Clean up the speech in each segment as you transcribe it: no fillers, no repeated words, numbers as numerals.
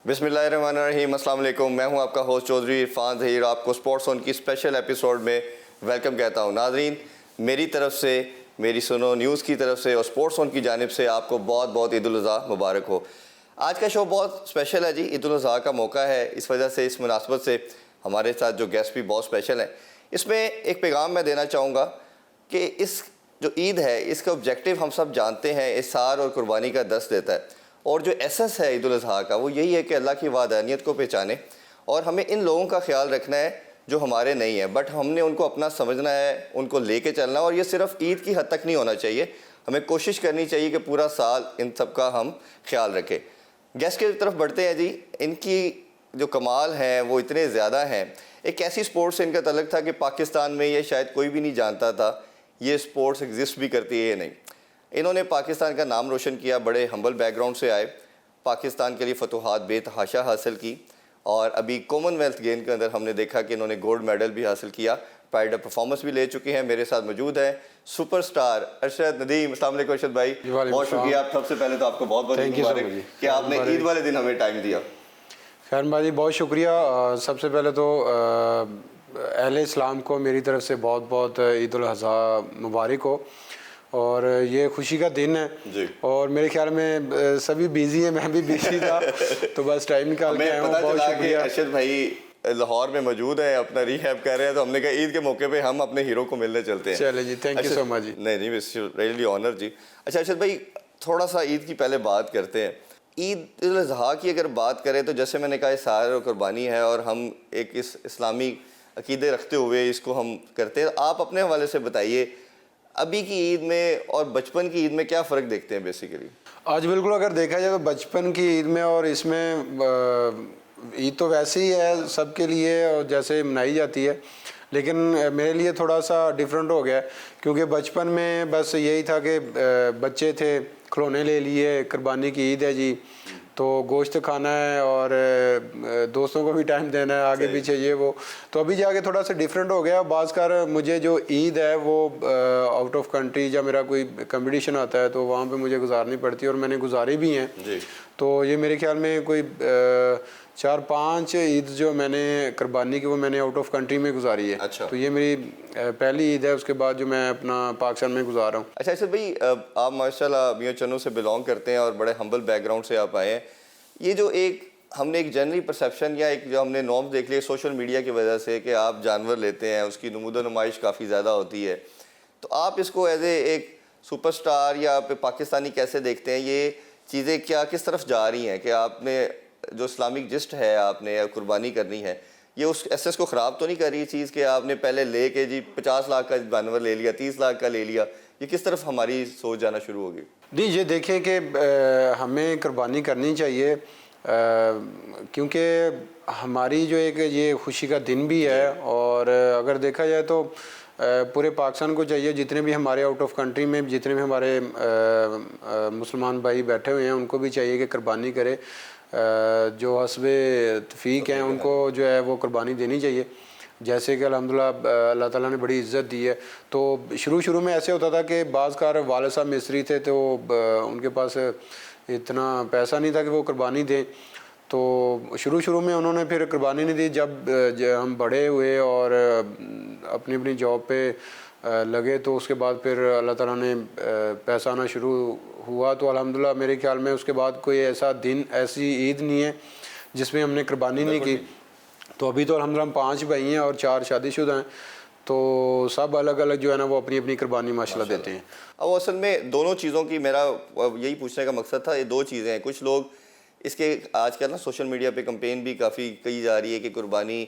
बिस्मिल्लाहिर्रहमानिर्रहीम, अस्सलाम वालेकुम। मैं हूं आपका होस्ट चौधरी इरफान ज़हीर। आपको स्पोर्ट्स ऑन की स्पेशल एपिसोड में वेलकम कहता हूं। नाज़रीन, मेरी तरफ से, मेरी सुनो न्यूज़ की तरफ से और स्पोर्ट्स ऑन की जानिब से आपको बहुत बहुत ईद उल अज़हा मुबारक हो। आज का शो बहुत स्पेशल है जी, ईद उल अज़हा का मौका है। इस वजह से, इस मुनासबत से हमारे साथ जो गेस्ट भी बहुत स्पेशल हैं। इसमें एक पैगाम मैं देना चाहूँगा कि इस जो ईद है, इसका ऑब्जेक्टिव हम सब जानते हैं, इसार और कुर्बानी का दर्स देता है। और जो एसेंस है ईद उल अज़हा का, वो यही है कि अल्लाह की वादानियत को पहचाने और हमें इन लोगों का ख्याल रखना है जो हमारे नहीं है, बट हमने उनको अपना समझना है, उनको लेके चलना। और ये सिर्फ ईद की हद तक नहीं होना चाहिए, हमें कोशिश करनी चाहिए कि पूरा साल इन सब का हम ख्याल रखें। गेस्ट की तरफ बढ़ते हैं जी। इनकी जो कमाल हैं वो इतने ज़्यादा हैं। एक ऐसी स्पोर्ट्स से इनका तल्लुक़ था कि पाकिस्तान में ये शायद कोई भी नहीं जानता था ये स्पोर्ट्स एग्जिस्ट भी करती है या नहीं। इन्होंने पाकिस्तान का नाम रोशन किया, बड़े हम्बल बैकग्राउंड से आए, पाकिस्तान के लिए फतूहात बेतहाशा हासिल की और अभी कॉमनवेल्थ गेम के अंदर हमने देखा कि इन्होंने गोल्ड मेडल भी हासिल किया, प्राइड ऑफ परफॉर्मेंस भी ले चुके हैं। मेरे साथ मौजूद है सुपरस्टार अरशद नदीम। अस्सलाम वालेकुम अरशद भाई, बहुत शुक्रिया। आप सबसे पहले तो आपको बहुत बहुत मुबारक कि आपने ईद वाले दिन हमें टाइम दिया। खैर भाई, बहुत शुक्रिया। सबसे पहले तो अहले इस्लाम को मेरी तरफ से बहुत बहुत ईद उल अज़हा मुबारक हो। और ये खुशी का दिन है जी। और मेरे ख्याल में सभी बिजी हैं, मैं भी बिजी था तो बस टाइम निकाल के आया हूं। बहुत शुक्रिया। अरशद भाई लाहौर में मौजूद है, अपना रिहैब कर रहे हैं, तो हमने कहा ईद के मौके पे हम अपने हीरो को मिलने चलते हैं। चले जी, थैंक यू सो मच जी। नहीं, रियली ऑनर जी। अच्छा अरशद भाई, थोड़ा सा ईद की पहले बात करते हैं। ईद उल अज़हा की अगर बात करें तो जैसे मैंने कहा, इसार और कुर्बानी है और हम एक इस इस्लामी अकीदे रखते हुए इसको हम करते हैं। आप अपने हवाले से बताइए, अभी की ईद में और बचपन की ईद में क्या फ़र्क देखते हैं बेसिकली? आज बिल्कुल अगर देखा जाए तो बचपन की ईद में और इसमें ईद तो वैसे ही है सबके लिए और जैसे मनाई जाती है, लेकिन मेरे लिए थोड़ा सा डिफरेंट हो गया क्योंकि बचपन में बस यही था कि बच्चे थे, खिलौने ले लिए, कुर्बानी की ईद है जी तो गोश्त खाना है और दोस्तों को भी टाइम देना है, आगे पीछे ये वो। तो अभी जाके थोड़ा सा डिफरेंट हो गया। बाज़कार मुझे जो ईद है वो आउट ऑफ कंट्री जब मेरा कोई कंपटीशन आता है तो वहाँ पे मुझे गुजारनी पड़ती है और मैंने गुजारी भी हैं जी। तो ये मेरे ख्याल में कोई 4-5 ईद जो मैंने कुर्बानी की वो मैंने आउट ऑफ कंट्री में गुजारी है। अच्छा। तो ये मेरी पहली ईद है, उसके बाद जो मैं अपना पाकिस्तान में गुजार रहा हूँ। अच्छा अच्छा भाई, आप माशाल्लाह मियां चन्नू से बिलोंग करते हैं और बड़े हम्बल बैकग्राउंड से आप आए हैं। ये जो एक हमने एक जनरली परसेप्शन या एक जो हमने नॉर्म्स देख लिए सोशल मीडिया की वजह से कि आप जानवर लेते हैं, उसकी नमूदो नुमाइश काफ़ी ज़्यादा होती है, तो आप इसको एज एक सुपरस्टार या पाकिस्तानी कैसे देखते हैं? ये चीज़ें क्या किस तरफ जा रही हैं कि आपने जो इस्लामिक जिस्ट है आपने या कुर्बानी करनी है, ये उस एसेस को ख़राब तो नहीं कर रही चीज़ कि आपने पहले ले के जी 50 लाख का जानवर ले लिया, 30 लाख का ले लिया? ये किस तरफ हमारी सोच जाना शुरू होगी? नहीं, ये देखें कि हमें कुर्बानी करनी चाहिए क्योंकि हमारी जो एक ये खुशी का दिन भी है। और अगर देखा जाए तो पूरे पाकिस्तान को चाहिए, जितने भी हमारे आउट ऑफ कंट्री में जितने भी हमारे मुसलमान भाई बैठे हुए हैं उनको भी चाहिए कि कुर्बानी करे। जो हस्बे तफीक हैं उनको जो है वो कुर्बानी देनी चाहिए। जैसे कि अल्हम्दुलिल्लाह अल्लाह ताला ने बड़ी इज़्ज़त दी है। तो शुरू में ऐसे होता था कि बाज़कार वालिद साहब मिस्त्री थे तो उनके पास इतना पैसा नहीं था कि वो कुर्बानी दें, तो शुरू में उन्होंने फिर कुर्बानी नहीं दी। जब हम बड़े हुए और अपनी अपनी जॉब पे लगे तो उसके बाद फिर अल्लाह ताला ने पैसा आना शुरू हुआ। तो अल्हम्दुलिल्लाह मेरे ख्याल में उसके बाद कोई ऐसा दिन, ऐसी ईद नहीं है जिसमें हमने कुर्बानी नहीं की। तो अभी तो अल्हम्दुलिल्लाह हम 5 भाई हैं और 4 शादीशुदा हैं, तो सब अलग अलग जो है ना वो अपनी अपनी कुर्बानी माशाल्लाह देते हैं। अब असल में दोनों चीज़ों की मेरा यही पूछने का मकसद था। ये दो चीज़ें हैं, कुछ लोग इसके आजकल ना सोशल मीडिया पे कंपेन भी काफ़ी कही जा रही है कि कुर्बानी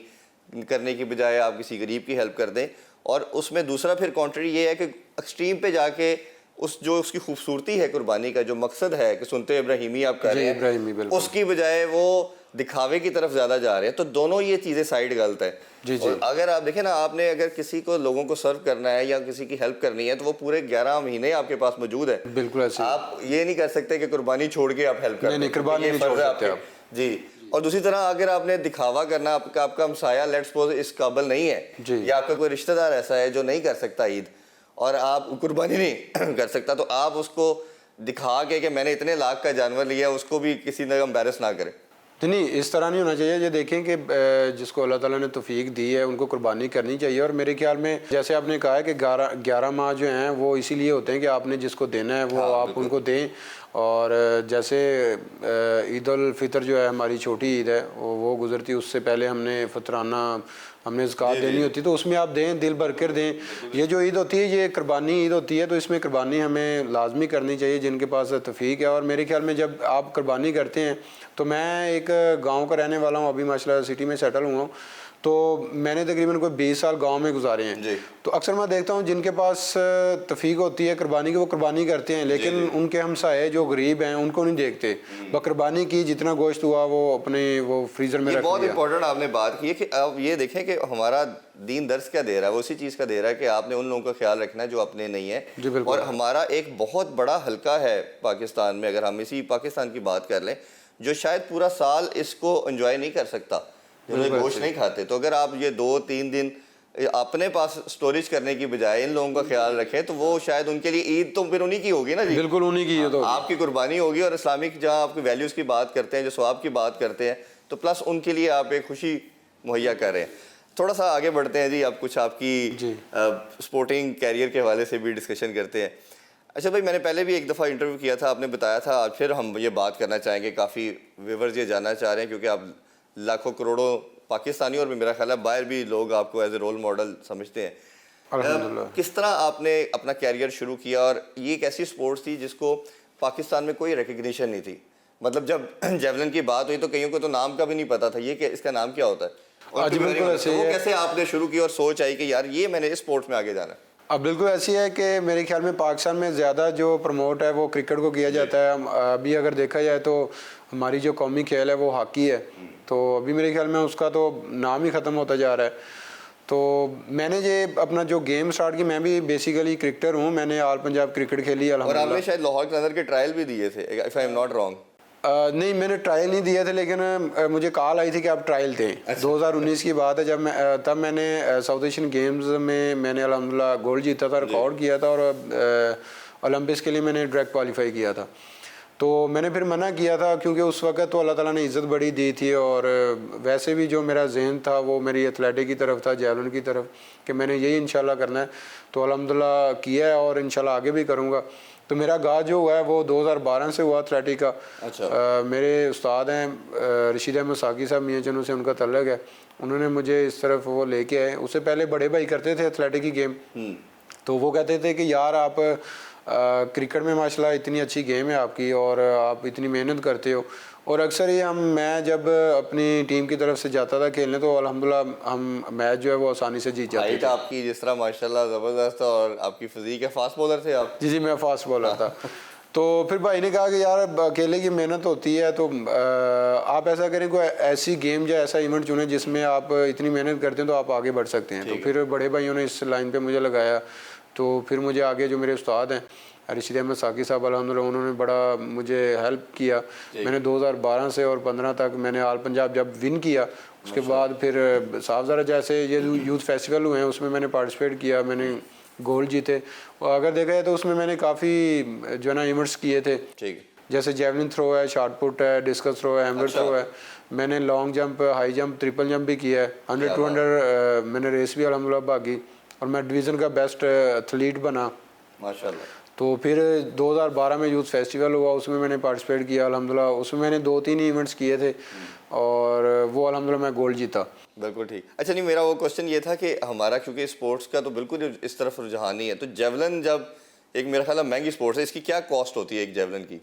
करने की बजाय आप किसी गरीब की हेल्प कर दें, और उसमें दूसरा फिर कॉन्ट्री ये है कि एक्सट्रीम पे जाके उस जो उसकी खूबसूरती है कुर्बानी का जो मकसद है कि सुनते इब्राहिमी आप कर रहे हैं, उसकी बजाय वो दिखावे की तरफ ज़्यादा जा रहे हैं। तो दोनों ये चीज़ें साइड गलत है जी जी। और अगर आप देखें ना, आपने अगर किसी को लोगों को सर्व करना है या किसी की हेल्प करनी है तो वो पूरे 11 महीने आपके पास मौजूद है। बिल्कुल ऐसे आप ये नहीं कर सकते कि कुर्बानी छोड़ के आप हेल्प करें, नहीं, कुर्बानी नहीं छोड़ सकते आप जी। और दूसरी तरह अगर आपने दिखावा करना, आपका हमसाया लेट्स सपोज इस काबिल नहीं है या आपका कोई रिश्तेदार ऐसा है जो नहीं कर सकता ईद और आप कुर्बानी नहीं कर सकता, तो आप उसको दिखा के कि मैंने इतने लाख का जानवर लिया उसको भी किसी ने एम्बैरस ना करे। तो नहीं, इस तरह नहीं होना चाहिए। ये देखें कि जिसको अल्लाह ताला ने तौफीक दी है उनको कुर्बानी करनी चाहिए। और मेरे ख्याल में जैसे आपने कहा है कि 11 माह जो हैं वो इसीलिए होते हैं कि आपने जिसको देना है वो आप उनको दें। और जैसे ईद उल फितर जो है हमारी छोटी ईद है वो गुजरती, उससे पहले हमने फतराना हमने ज़कात देनी होती, तो उसमें आप दें, दिल भर कर दें। ये जो ईद होती है ये कुर्बानी ईद होती है, तो इसमें कुर्बानी हमें लाजमी करनी चाहिए जिनके पास तौफीक है। और मेरे ख्याल में जब आप कुर्बानी करते हैं, तो मैं एक गांव का रहने वाला हूँ, अभी माशाल्लाह सिटी में सेटल हुआ हूँ, तो मैंने तकरीबन कोई 20 साल गांव में गुजारे हैं। तो अक्सर मैं देखता हूँ जिनके पास तौफीक होती है कुर्बानी की, वो कुर्बानी करते हैं, लेकिन उनके हमसाए जो गरीब हैं उनको नहीं देखते। वह कुर्बानी की, जितना गोश्त हुआ वो अपने वो फ्रीज़र में रख दिया। बहुत इंपॉर्टेंट आपने बात की है कि अब ये देखें कि हमारा दीन दर्स क्या दे रहा है, वो उसी चीज़ का दे रहा है कि आपने उन लोगों का ख्याल रखना है जो अपने नहीं है। और हमारा एक बहुत बड़ा हल्का है पाकिस्तान में, अगर हम इसी पाकिस्तान की बात कर लें, जो शायद पूरा साल इसको एंजॉय नहीं कर सकता, जो गोश्त नहीं खाते। तो अगर आप ये 2-3 दिन अपने पास स्टोरेज करने की बजाय इन लोगों का ख्याल रखें, तो वो शायद उनके लिए ईद तो फिर उन्हीं की होगी ना जी। बिल्कुल उन्हीं की, तो आपकी कुर्बानी होगी। और इस्लामिक जहाँ आपकी वैल्यूज़ की बात करते हैं, जो सवाब की बात करते हैं, तो प्लस उनके लिए आप एक खुशी मुहैया कर रहे हैं। थोड़ा सा आगे बढ़ते हैं जी, अब कुछ आपकी स्पोर्टिंग कैरियर के हवाले से भी डिस्कशन करते हैं। अच्छा भाई, मैंने पहले भी एक दफ़ा इंटरव्यू किया था, आपने बताया था, आज फिर हम ये बात करना चाहेंगे, काफ़ी व्यूअर्स ये जानना चाह रहे हैं, क्योंकि आप लाखों करोड़ों पाकिस्तानी और मेरा ख्याल है बाहर भी लोग आपको एज ए रोल मॉडल समझते हैं। किस तरह आपने अपना कैरियर शुरू किया, और ये एक ऐसी स्पोर्ट्स थी जिसको पाकिस्तान में कोई रिकग्निशन नहीं थी। मतलब जब जेवलिन की बात हुई तो कईयों को तो नाम का भी नहीं पता था, ये क्या, इसका नाम क्या होता है। और तो वो कैसे आपने शुरू की और सोच आई कि यार ये मैंने इस स्पोर्ट्स में आगे जाना है। अब बिल्कुल ऐसी है कि मेरे ख्याल में पाकिस्तान में ज़्यादा जो प्रमोट है वो क्रिकेट को किया जाता है। अभी अगर देखा जाए तो हमारी जो कौमी खेल है वो हॉकी है, तो अभी मेरे ख्याल में उसका तो नाम ही ख़त्म होता जा रहा है। तो मैंने ये अपना जो गेम स्टार्ट की, मैं भी बेसिकली क्रिकेटर हूँ, मैंने ऑल पंजाब क्रिकेट खेली है। और आपने शायद लाहौर के अंदर के ट्रायल भी दिए थे, if I am not wrong. नहीं, मैंने ट्रायल नहीं दिए थे, लेकिन मुझे कॉल आई थी कि आप ट्रायल दें। 2019 की बात है, जब तब मैंने साउथ एशियन गेम्स में मैंने अल्हम्दुलिल्लाह गोल्ड जीता था, रिकॉर्ड किया था, और ओलंपिक्स के लिए मैंने डायरेक्ट क्वालिफाई किया था। तो मैंने फिर मना किया था क्योंकि उस वक्त तो अल्लाह ताला ने इज़्ज़त बड़ी दी थी, और वैसे भी जो मेरा ज़हन था वो मेरी एथलेटिक की तरफ था, जेवलिन की तरफ, कि मैंने यही इंशाल्लाह करना है। तो अल्हम्दुलिल्लाह किया है और इंशाल्लाह आगे भी करूँगा। तो मेरा गाज जो हुआ है वो 2012 से हुआ एथलेटिक का। अच्छा। मेरे उस्ताद हैं रशीद अहमद साकी साहब, मियाँ चनू से उनका तल्लक है, उन्होंने मुझे इस तरफ वो लेके आए। उससे पहले बड़े भाई करते थे एथलेटिक की गेम, तो वो कहते थे कि यार आप क्रिकेट में माशाल्लाह इतनी अच्छी गेम है आपकी और आप इतनी मेहनत करते हो। और अक्सर ही मैं जब अपनी टीम की तरफ से जाता था खेलने, तो अल्हम्दुलिल्लाह हम मैच जो है वो आसानी से जीत जाते थे। आपकी जिस तरह माशाल्लाह ज़बरदस्त था, और आपकी फिजीक है, फास्ट बॉलर थे आप? जी, मैं फास्ट बॉलर था। तो फिर भाई ने कहा कि यार अकेले की मेहनत होती है, तो आप ऐसा करें, कोई ऐसी गेम या ऐसा इवेंट चुनें जिसमें आप इतनी मेहनत करते हैं तो आप आगे बढ़ सकते हैं। तो फिर बड़े भाइयों ने इस लाइन पे मुझे लगाया। तो फिर मुझे आगे जो मेरे उस्ताद हैं रशीद अहमद साकी साहब, अल्हम्दुलिल्लाह उन्होंने बड़ा मुझे हेल्प किया। मैंने 2012 से और 15 तक मैंने ऑल पंजाब जब विन किया, उसके बाद फिर साहबजादा जैसे ये यूथ फेस्टिवल हुए हैं उसमें मैंने पार्टिसिपेट किया, मैंने गोल्ड जीते। और अगर देखा जाए तो उसमें मैंने काफ़ी जो है ना इवेंट्स किए थे, जैसे जेवलिन थ्रो है, शॉट पुट है, डिस्कस थ्रो है, हैमर थ्रो है। मैंने long jump, high jump, triple jump भी किया है। 100-200 मैंने रेस भी अल्हम्दुलिल्लाह भागी, और मैं डिवीज़न का बेस्ट एथलीट बना माशाल्लाह। तो फिर 2012 में यूथ फेस्टिवल हुआ, उसमें मैंने पार्टिसिपेट किया अल्हम्दुलिल्लाह। उसमें मैंने 2-3 इवेंट्स किए थे और वो अल्हम्दुलिल्लाह मैं गोल्ड जीता। बिल्कुल ठीक। अच्छा, नहीं, मेरा वो क्वेश्चन ये था कि हमारा क्योंकि स्पोर्ट्स का तो बिल्कुल इस तरफ रुझान नहीं है, तो जेवलिन जब एक मेरा ख्याल है महंगी स्पोर्ट्स है, इसकी क्या कॉस्ट होती है एक जेवलिन की?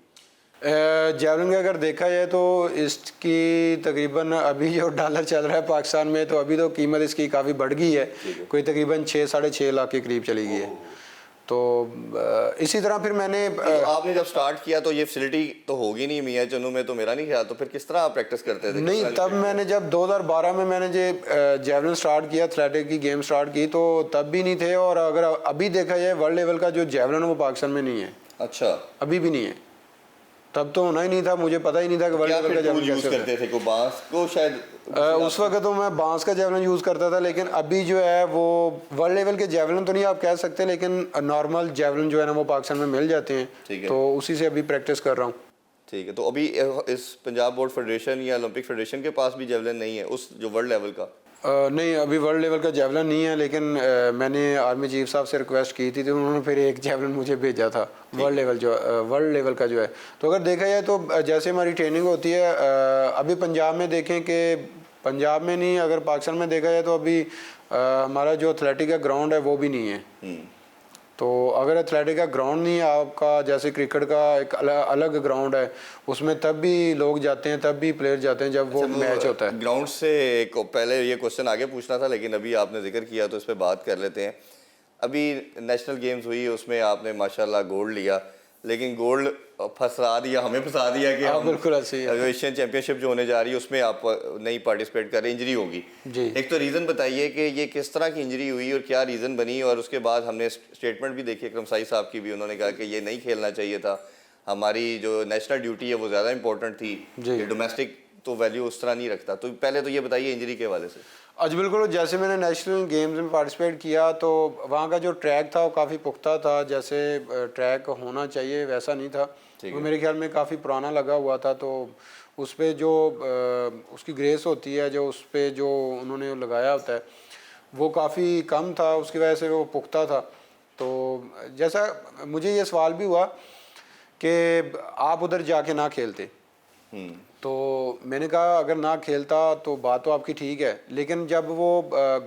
जेवलिन का अगर देखा जाए तो इसकी तकरीबन अभी जो डॉलर चल रहा है पाकिस्तान में, तो अभी तो कीमत इसकी काफ़ी बढ़ गई है, कोई तकरीबन 6-6.5 लाख के करीब चली गई है। तो इसी तरह फिर मैंने तो आपने जब स्टार्ट किया तो ये फैसिलिटी तो होगी नहीं मियाँ चन्नू में, तो मेरा नहीं ख्याल, तो फिर किस तरह आप प्रैक्टिस करते थे? नहीं, तब मैंने जब 2012 में मैंने जो जेवलिन स्टार्ट किया, एथलेटिक की गेम स्टार्ट की, तो तब भी नहीं थे। और अगर अभी देखा जाए वर्ल्ड लेवल का जो जेवलिन है वो पाकिस्तान में नहीं है। अच्छा, अभी भी नहीं है। तब तो होना ही नहीं था, मुझे पता ही नहीं था कि वर्ल्ड लेवल का जेवलिन कैसे करते थे। को बांस को शायद उस वक्त तो मैं बांस का जेवलिन यूज़ करता था, लेकिन अभी जो है वो वर्ल्ड लेवल के जेवलिन तो नहीं आप कह सकते, लेकिन नॉर्मल जेवलिन जो है ना वो पाकिस्तान में मिल जाते हैं, तो उसी से अभी प्रैक्टिस कर रहा हूँ। ठीक है, तो अभी इस पंजाब बोर्ड फेडरेशन या ओलंपिक फेडरेशन के पास भी जेवलिन नहीं है उस जो वर्ल्ड लेवल का? नहीं, अभी वर्ल्ड लेवल का जेवलिन नहीं है, लेकिन मैंने आर्मी चीफ साहब से रिक्वेस्ट की थी तो उन्होंने फिर एक जेवलिन मुझे भेजा था वर्ल्ड लेवल का जो है। तो अगर देखा जाए तो जैसे हमारी ट्रेनिंग होती है, अभी पंजाब में देखें कि पंजाब में नहीं, अगर पाकिस्तान में देखा जाए तो अभी हमारा जो एथलेटिक का ग्राउंड है वो भी नहीं है। तो अगर एथलेटिक का ग्राउंड नहीं है आपका, जैसे क्रिकेट का एक अलग ग्राउंड है, उसमें तब भी लोग जाते हैं, तब भी प्लेयर जाते हैं जब वो मैच होता है। ग्राउंड से एक पहले ये क्वेश्चन आगे पूछना था, लेकिन अभी आपने जिक्र किया तो इस पर बात कर लेते हैं। अभी नेशनल गेम्स हुई, उसमें आपने माशाल्लाह गोल्ड लिया, लेकिन गोल्ड फंसा दिया, हमें फंसा दिया कि हम बिल्कुल ऐसे ही है। एशियन चैंपियनशिप जो होने जा रही है उसमें आप नहीं पार्टिसिपेट कर रहे, इंजरी होगी जी। एक तो रीज़न बताइए कि ये किस तरह की इंजरी हुई और क्या रीज़न बनी, और उसके बाद हमने स्टेटमेंट भी देखी अकरम साहब की भी, उन्होंने कहा कि ये नहीं खेलना चाहिए था, हमारी जो नेशनल ड्यूटी है वो ज़्यादा इंपॉर्टेंट थी, ये डोमेस्टिक तो वैल्यू उस तरह नहीं रखता। तो पहले तो ये बताइए इंजरी के हवाले से। आज बिल्कुल, जैसे मैंने नेशनल गेम्स में पार्टिसिपेट किया तो वहाँ का जो ट्रैक था वो काफ़ी पुख्ता था, जैसे ट्रैक होना चाहिए वैसा नहीं था। वो मेरे ख्याल में काफ़ी पुराना लगा हुआ था, तो उस पर जो उसकी ग्रेस होती है, जो उस पर जो उन्होंने लगाया होता है वो काफ़ी कम था, उसकी वजह से वो पुख्ता था। तो जैसा मुझे ये सवाल भी हुआ कि आप उधर जाके ना खेलते, तो मैंने कहा अगर ना खेलता तो बात तो आपकी ठीक है, लेकिन जब वो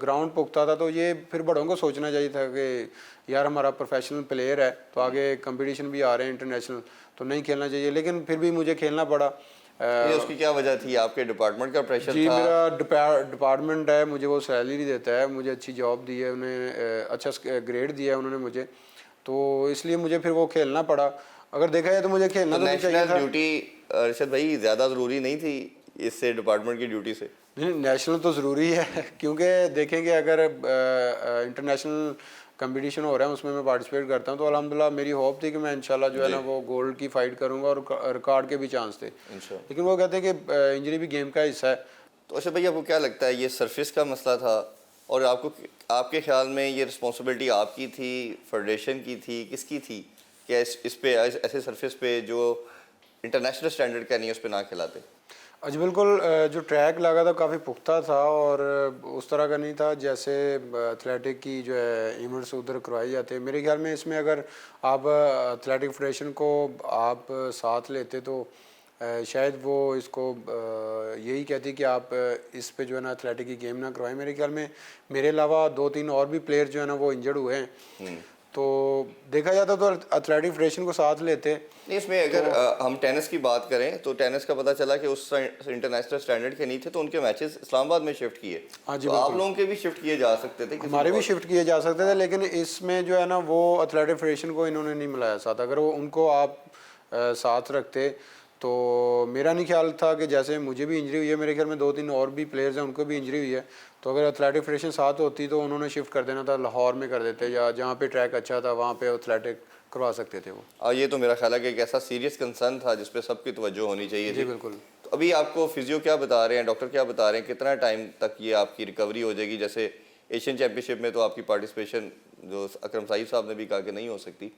ग्राउंड पुख्ता था तो ये फिर बड़ों को सोचना चाहिए था कि यार हमारा प्रोफेशनल प्लेयर है, तो आगे कंपटीशन भी आ रहे हैं इंटरनेशनल, तो नहीं खेलना चाहिए, लेकिन फिर भी मुझे खेलना पड़ा। ये उसकी क्या वजह थी? आपके डिपार्टमेंट का प्रेशर जी, था? मेरा डिपार्टमेंट है, मुझे वो सैलरी देता है, मुझे अच्छी जॉब दी है, उन्हें अच्छा ग्रेड दिया है उन्होंने मुझे, तो इसलिए मुझे फिर वो खेलना पड़ा। अगर देखा जाए तो मुझे खेलना तो नहीं चाहिए था। ड्यूटी अरशद भाई ज़्यादा ज़रूरी नहीं थी इससे, डिपार्टमेंट की ड्यूटी से? नहीं, नेशनल तो ज़रूरी है क्योंकि देखेंगे अगर इंटरनेशनल कंपटीशन हो रहा है उसमें मैं पार्टिसिपेट करता हूँ, तो अल्हम्दुलिल्लाह मेरी होप थी कि मैं इंशाल्लाह जो है ना वो गोल्ड की फाइट करूँगा और रिकॉर्ड के भी चांस थे, लेकिन वो कहते हैं कि इंजरी भी गेम का हिस्सा है। तो अरशद भाई आपको क्या लगता है ये सरफेस का मसला था, और आपको आपके ख्याल में ये रिस्पॉन्सिबिलिटी आपकी थी, फेडरेशन की थी, किसकी थी कि इस पे ऐसे सरफेस पे जो इंटरनेशनल स्टैंडर्ड का नहीं है उस पर ना खिलाते? अच्छा, बिल्कुल, जो ट्रैक लगा था काफ़ी पुख्ता था और उस तरह का नहीं था जैसे एथलेटिक की जो है इवेंट्स उधर करवाई जाते हैं। मेरे ख्याल में इसमें अगर आप एथलेटिक फेडरेशन को आप साथ लेते तो शायद वो इसको यही कहती कि आप इस पे जो है ना एथलेटिक की गेम ना करवाएं। मेरे ख्याल में मेरे अलावा 2-3 और भी प्लेयर जो है ना वो इंजर्ड हुए हैं, तो देखा जाता तो एथलेटिक फेडरेशन को साथ लेते। नहीं, इसमें अगर हम टेनिस की बात करें तो टेनिस का पता चला कि उस इंटरनेशनल स्टैंडर्ड के नहीं थे, तो उनके मैचेस इस्लामाबाद में शिफ्ट किए। हाँ जी, तो आप लोगों के भी शिफ्ट किए जा सकते थे? हमारे भी शिफ्ट किए जा सकते थे, लेकिन इसमें जो है ना वो एथलेटिक फेडरेशन को इन्होंने नहीं मिलाया साथ। अगर वो उनको आप साथ रखते तो मेरा नहीं ख्याल था कि जैसे मुझे भी इंजरी हुई है, मेरे ख्याल में 2-3 और भी प्लेयर्स हैं उनको भी इंजरी हुई है, तो अगर एथलेटिक फेडरेशन साथ होती तो उन्होंने शिफ्ट कर देना था, लाहौर में कर देते या जहाँ पे ट्रैक अच्छा था वहाँ पे एथलेटिक करवा सकते थे वो। ये तो मेरा ख्याल है कि एक ऐसा सीरियस कंसर्न था जिस पे सबकी तवज्जो होनी चाहिए। जी बिल्कुल। तो अभी आपको फिजियो क्या बता रहे हैं, डॉक्टर क्या बता रहे हैं, कितना टाइम तक ये आपकी रिकवरी हो जाएगी? जैसे एशियन चैम्पियनशिप में तो आपकी पार्टिसिपेशन जो अकरम साहब ने भी कहा कि नहीं हो सकती,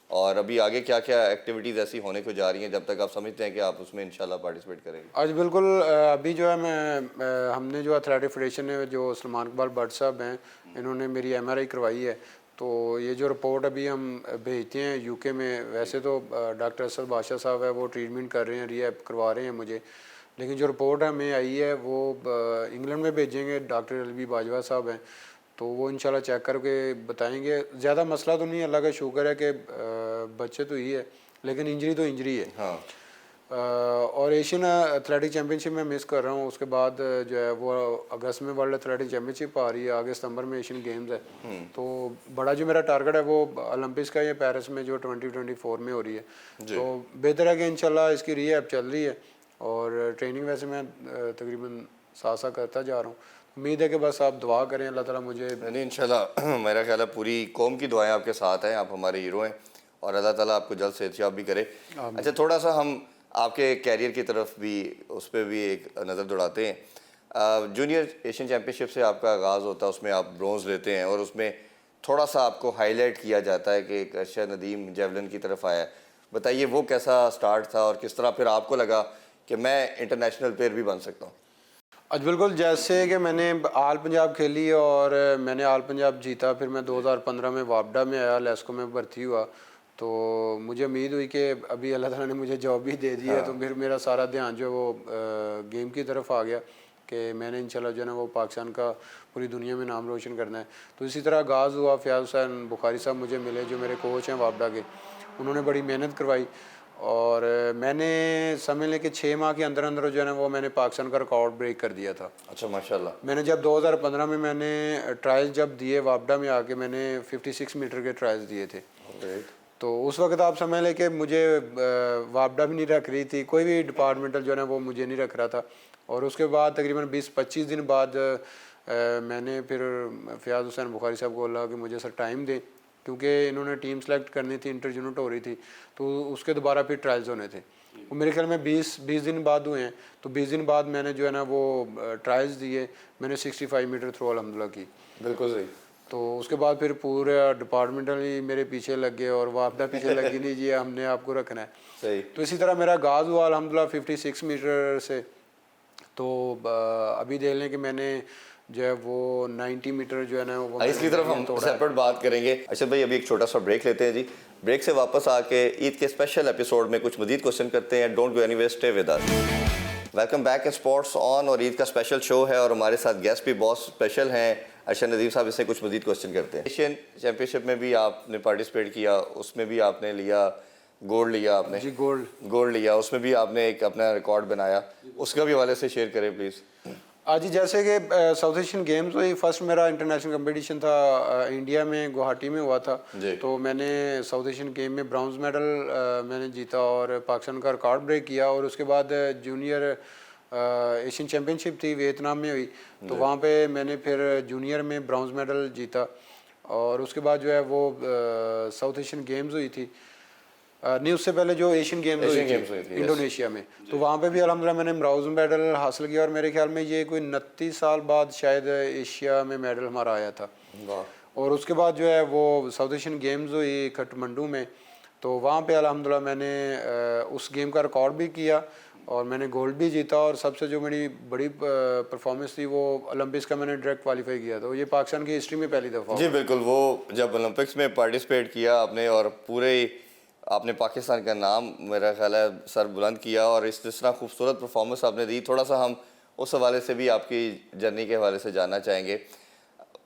और अभी आगे क्या क्या एक्टिविटीज़ ऐसी होने को जा रही हैं जब तक आप समझते हैं कि आप उसमें इंशाल्लाह पार्टिसिपेट करेंगे? आज बिल्कुल, अभी जो है हमने जो एथलेटिक फेडरेशन ने जो सलमान इकबाल भट्ट साहब हैं, इन्होंने मेरी MRI करवाई है, तो ये जो रिपोर्ट अभी हम भेजते हैं यूके में, वैसे तो डॉक्टर असद बादशाह साहब है वो ट्रीटमेंट कर रहे हैं, रिहैब करवा रहे हैं मुझे, लेकिन जो रिपोर्ट हमें आई है वो इंग्लैंड में भेजेंगे, डॉक्टर अलवी बाजवा साहब हैं, तो वो इंशाल्लाह चेक करके बताएंगे। ज़्यादा मसला तो नहीं, अल्लाह का शुक्र है कि बच्चे तो ही है, लेकिन इंजरी तो इंजरी है। हाँ। और एशियन एथलेटिक चैम्पियनशिप में मिस कर रहा हूँ, उसके बाद जो है वो अगस्त में वर्ल्ड एथलेटिक चैम्पियनशिप आ रही है, आगे सितंबर में एशियन गेम्स है, तो बड़ा जो मेरा टारगेट है वो ओलंपिक्स का, ये पेरिस में जो 2024 में हो रही है, तो बेहतर है कि इंशाल्लाह इसकी रिहैब चल रही है, और ट्रेनिंग वैसे मैं तकरीबन साथ करता जा रहा हूँ। उम्मीद है कि बस आप दुआ करें, अल्लाह ताला मुझे। नहीं, इंशाल्लाह मेरा ख्याल है पूरी कौम की दुआएं आपके साथ हैं, आप हमारे हीरो हैं, और अल्लाह ताला आपको जल्द सेहतयाब भी करे। अच्छा, थोड़ा सा हम आपके कैरियर की तरफ भी उस पर भी एक नज़र दौड़ाते हैं। जूनियर एशियन चैम्पियनशिप से आपका आगाज़ होता है, उसमें आप ब्रॉन्ज़ लेते हैं, और उसमें थोड़ा सा आपको हाईलाइट किया जाता है कि एक अरशद नदीम जेवलिन की तरफ आया है। बताइए वो कैसा स्टार्ट था और किस तरह फिर आपको लगा कि मैं इंटरनेशनल प्लेयर भी बन सकता हूँ? आज बिल्कुल, जैसे कि मैंने आल पंजाब खेली और मैंने आल पंजाब जीता, फिर मैं 2015 में वापडा में आया, लेस्को में भर्ती हुआ, तो मुझे उम्मीद हुई कि अभी अल्लाह ताला ने मुझे जॉब भी दे दी है। तो फिर मेरा सारा ध्यान जो है वो गेम की तरफ आ गया कि मैंने इंशाल्लाह जो है ना वो पाकिस्तान का पूरी दुनिया में नाम रोशन करना है। तो इसी तरह आगाज़ हुआ। फ़याज़ हुसैन बुखारी साहब मुझे मिले, जो मेरे कोच हैं वापडा के। उन्होंने बड़ी मेहनत करवाई और मैंने समझ लें कि 6 माह के अंदर अंदर जो है ना वो मैंने पाकिस्तान का रिकॉर्ड ब्रेक कर दिया था। अच्छा, माशाल्लाह। मैंने जब 2015 में मैंने ट्रायल्स जब दिए वापडा में आके, मैंने 56 मीटर के ट्रायल्स दिए थे। तो उस वक्त आप समझ लें कि मुझे वापडा भी नहीं रख रही थी, कोई भी डिपार्टमेंटल जो है ना वो मुझे नहीं रख रहा था। और उसके बाद तकरीबन 20-25 दिन बाद मैंने फिर फ़याज़ हुसैन बुखारी साहब को बोला कि मुझे सर टाइम दें, क्योंकि इन्होंने टीम सेलेक्ट करनी थी, इंटर यूनिट हो रही थी, तो उसके दोबारा फिर ट्रायल्स होने थे। वो मेरे ख्याल में 20 दिन बाद हुए हैं। तो 20 दिन बाद मैंने जो है ना वो ट्रायल्स दिए, मैंने 65 मीटर थ्रो अल्हम्दुलिल्लाह की। बिल्कुल सही। तो उसके बाद फिर पूरे डिपार्टमेंटल ही मेरे पीछे लग गए और वापडा पीछे लगी नहीं जी, हमने आपको रखना है। सही। तो इसी तरह मेरा आगाज़ हुआ अल्हम्दुलिल्लाह 56 मीटर से। तो अभी देख लें कि मैंने जो है वो 90 मीटर जो है ना वो इसकी तरफ हम सेपरेट बात करेंगे। अच्छा भाई, अभी एक छोटा सा ब्रेक लेते हैं जी। ब्रेक से वापस आके ईद के स्पेशल एपिसोड में कुछ मजीद क्वेश्चन करते हैं। Don't go anywhere, stay with us. Welcome back in sports on, और ईद का स्पेशल शो है और हमारे साथ गेस्ट भी बहुत स्पेशल हैं। अरशद नदीम साहब, इससे कुछ मजीद क्वेश्चन करते हैं। एशियन चैम्पियनशिप में भी आपने पार्टिसिपेट किया, उसमें भी आपने लिया गोल्ड, लिया आपने जी गोल्ड लिया, उसमें भी आपने एक अपना रिकॉर्ड बनाया, उसका भी हवाले से शेयर करें प्लीज़। आज ही जैसे कि साउथ एशियन गेम्स हुई, फर्स्ट मेरा इंटरनेशनल कंपटीशन था इंडिया में, गुवाहाटी में हुआ था। तो मैंने साउथ एशियन गेम में ब्रॉन्ज मेडल मैंने जीता और पाकिस्तान का रिकॉर्ड ब्रेक किया। और उसके बाद जूनियर एशियन चैम्पियनशिप थी, वियतनाम में हुई, तो वहाँ पे मैंने फिर जूनियर में ब्रॉन्ज मेडल जीता। और उसके बाद जो है वो साउथ एशियन गेम्स हुई थी, नहीं उससे पहले जो एशियन गेम्स हुई थी इंडोनेशिया में, तो वहाँ पे भी अल्हम्दुलिल्लाह मैंने ब्रॉन्ज मेडल हासिल किया। और मेरे ख्याल में ये कोई 29 साल बाद शायद एशिया में मेडल हमारा आया था। और उसके बाद जो है वो साउथ एशियन गेम्स हुई काठमांडू में, तो वहाँ पे अल्हम्दुलिल्लाह मैंने उस गेम का रिकॉर्ड भी किया और मैंने गोल्ड भी जीता। और सबसे जो मेरी बड़ी परफॉर्मेंस थी वो ओलंपिक्स का मैंने डायरेक्ट क्वालिफाई किया था। ये पाकिस्तान की हिस्ट्री में पहली दफ़ा। जी बिल्कुल, वो जब ओलंपिक्स में पार्टिसिपेट किया आपने और पूरे आपने पाकिस्तान का नाम मेरा ख्याल है सर बुलंद किया, और इस तरह खूबसूरत परफॉर्मेंस आपने दी। थोड़ा सा हम उस हवाले से भी आपकी जर्नी के हवाले से जानना चाहेंगे।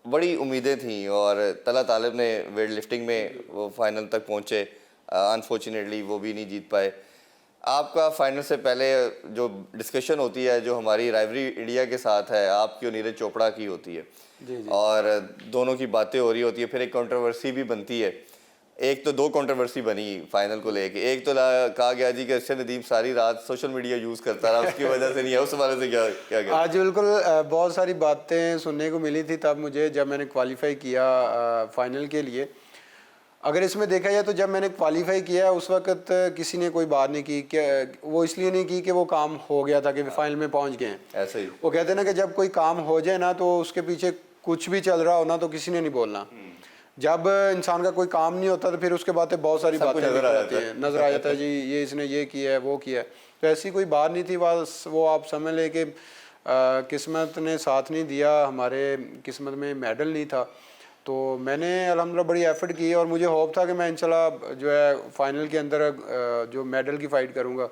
बड़ी उम्मीदें थी और तला तालिब ने वेट लिफ्टिंग में वो फाइनल तक पहुँचे, अनफॉर्चुनेटली वो भी नहीं जीत पाए। आपका फाइनल से पहले जो डिस्कशन होती है, जो हमारी राइवरी इंडिया के साथ है, आपकी और नीरज चोपड़ा की होती है, जी। और दोनों की बातें हो रही होती है, फिर एक कंट्रोवर्सी भी बनती है। एक तो दो कंट्रोवर्सी बनी फाइनल को लेके। एक तो कहा गया जी कि अरशद नदीम सारी रात सोशल मीडिया यूज़ करता रहा, उसकी वजह से नहीं है, उस वाले से क्या क्या क्या आज बिल्कुल बहुत सारी बातें सुनने को मिली थी तब मुझे, जब मैंने क्वालिफाई किया फाइनल के लिए। अगर इसमें देखा जाए तो जब मैंने क्वालिफाई किया उस वक्त किसी ने कोई बात नहीं की कि वो इसलिए नहीं की कि वो काम हो गया था कि फाइनल में पहुंच गए हैं। ऐसे ही वो कहते हैं ना कि जब कोई काम हो जाए ना तो उसके पीछे कुछ भी चल रहा हो ना तो किसी ने नहीं बोलना। जब इंसान का कोई काम नहीं होता तो फिर उसके बातें बहुत सारी बातें नजर आ जाता है जी, ये इसने ये किया है, वो किया है। तो ऐसी कोई बात नहीं थी, बस वो आप समझ लें कि किस्मत ने साथ नहीं दिया, हमारे किस्मत में मेडल नहीं था। तो मैंने अल्हम्दुलिल्लाह बड़ी एफर्ट की और मुझे होप था कि मैं इंशाल्लाह जो है फाइनल के अंदर जो मेडल की फाइट करूँगा।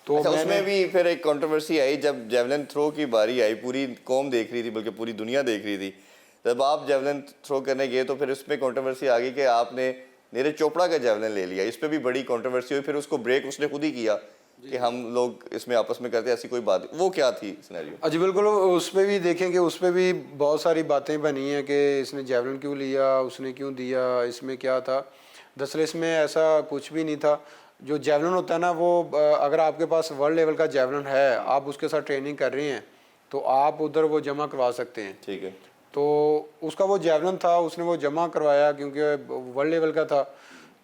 तो अच्छा, उसमें भी फिर एक कंट्रोवर्सी आई जब जेवलिन थ्रो की बारी आई। पूरी कौम देख रही थी, बल्कि पूरी दुनिया देख रही थी। जब आप जेवलिन थ्रो करने गए तो फिर उसमें कंट्रोवर्सी आ गई कि आपने नीरज चोपड़ा का जेवलिन ले लिया। इस पर भी बड़ी कंट्रोवर्सी हुई, फिर उसको ब्रेक उसने खुद ही किया कि हम लोग इसमें आपस में करते, ऐसी कोई बात। वो क्या थी सिनेरियो? जी बिल्कुल, उस पर भी देखें कि उस पर भी बहुत सारी बातें बनी हैं कि इसने जेवलिन क्यों लिया, उसने क्यों दिया, इसमें क्या था। दरअसल इसमें ऐसा कुछ भी नहीं था। जो जेवलिन होता है ना वो अगर आपके पास वर्ल्ड लेवल का जेवलिन है, आप उसके साथ ट्रेनिंग कर रहे हैं तो आप उधर वो जमा करवा सकते हैं। ठीक है। तो उसका वो जेवलिन था, उसने वो जमा करवाया क्योंकि वर्ल्ड लेवल का था,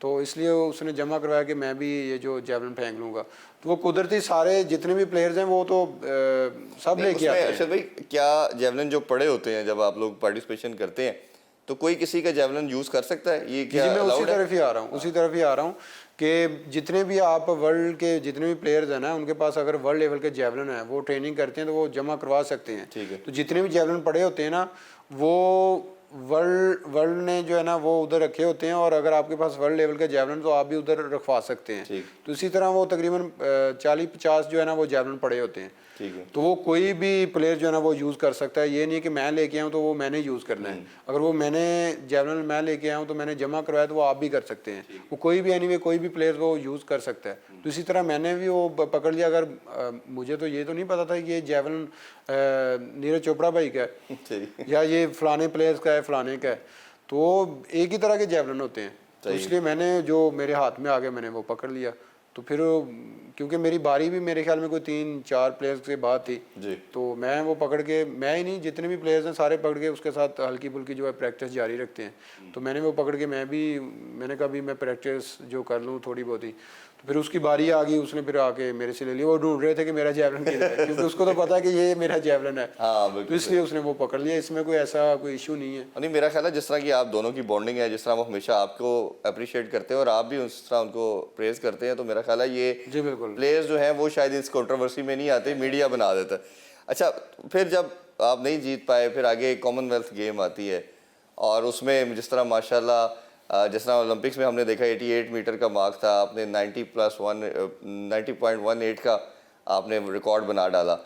तो इसलिए उसने जमा करवाया कि मैं भी ये जो जेवलिन फेंक लूँगा। तो वो कुदरती सारे जितने भी प्लेयर्स हैं वो तो सब लेके आते हैं। अच्छा भाई, क्या जेवलिन जो पड़े होते हैं जब आप लोग पार्टिसिपेशन करते हैं, तो कोई किसी का जेवलिन यूज़ कर सकता है, ये क्या जी, मैं उसी allowed है? तरफ ही आ रहा हूँ, उसी तरफ ही आ रहा हूँ कि जितने भी आप वर्ल्ड के जितने भी प्लेयर्स हैं ना, उनके पास अगर वर्ल्ड लेवल के जेवलिन है, वो ट्रेनिंग करते हैं तो वो जमा करवा सकते हैं। ठीक है। तो जितने भी जेवलिन पड़े होते हैं ना, वो वर्ल्ड ने जो है ना वो उधर रखे होते हैं, और अगर आपके पास वर्ल्ड लेवल के जेवलिन तो आप भी उधर रखवा सकते हैं। ठीक। तो इसी तरह वो तकरीबन 40-50 जो है ना वो जेवलिन पड़े होते हैं। ठीक है। तो वो कोई भी प्लेयर जो है ना वो यूज़ कर सकता है। ये नहीं कि मैं लेके आऊँ तो वो मैंने यूज़ करना है। अगर वो मैंने जेवलिन मैं लेके आऊँ तो मैंने जमा करवाया तो वो आप भी कर सकते हैं। वो कोई भी एनीवे कोई भी प्लेयर वो यूज़ कर सकता है। तो इसी तरह मैंने भी वो पकड़ लिया। अगर मुझे तो ये तो नहीं पता था कि ये जेवलिन नीरज चोपड़ा भाई का है या ये फलाने प्लेयर्स का है, फलाने का है। तो एक ही तरह के जेवलिन होते हैं, तो इसलिए मैंने जो मेरे हाथ में आ गया मैंने वो पकड़ लिया। तो फिर क्योंकि मेरी बारी भी मेरे ख्याल में कोई 3-4 प्लेयर्स के बाद थी जी। तो मैं वो पकड़ के, मैं ही नहीं जितने भी प्लेयर्स हैं सारे पकड़ के उसके साथ हल्की फुल्की जो है प्रैक्टिस जारी रखते हैं। तो मैंने वो पकड़ के मैंने कहा भी मैं प्रैक्टिस जो कर लूँ थोड़ी बहुत ही। तो फिर उसकी बारी आ गई, उसने फिर आके मेरे से ले लिया। वो ढूंढ रहे थे कि मेरा जेवलिन किधर है, क्योंकि उसको तो पता है कि ये मेरा जेवलिन है। हाँ तो बिल्कुल। इसलिए उसने वो पकड़ लिया। इसमें कोई ऐसा कोई इशू नहीं है। नहीं, मेरा ख्याल है जिस तरह की आप दोनों की बॉन्डिंग है, जिस तरह वो हमेशा आपको अप्रिशिएट करते हैं और आप भी उस तरह उनको प्रेज करते हैं, तो मेरा ख्याल है ये जी बिल्कुल। प्लेयर्स जो हैं वो शायद इस कंट्रोवर्सी में नहीं आते, मीडिया बना देता है। अच्छा, फिर जब आप नहीं जीत पाए, फिर आगे कॉमनवेल्थ गेम आती है और उसमें जिस तरह माशाल्लाह जिस तरह ओलंपिक्स में हमने देखा 88 मीटर का मार्क था, आपने 90.18 का आपने रिकॉर्ड बना डाला।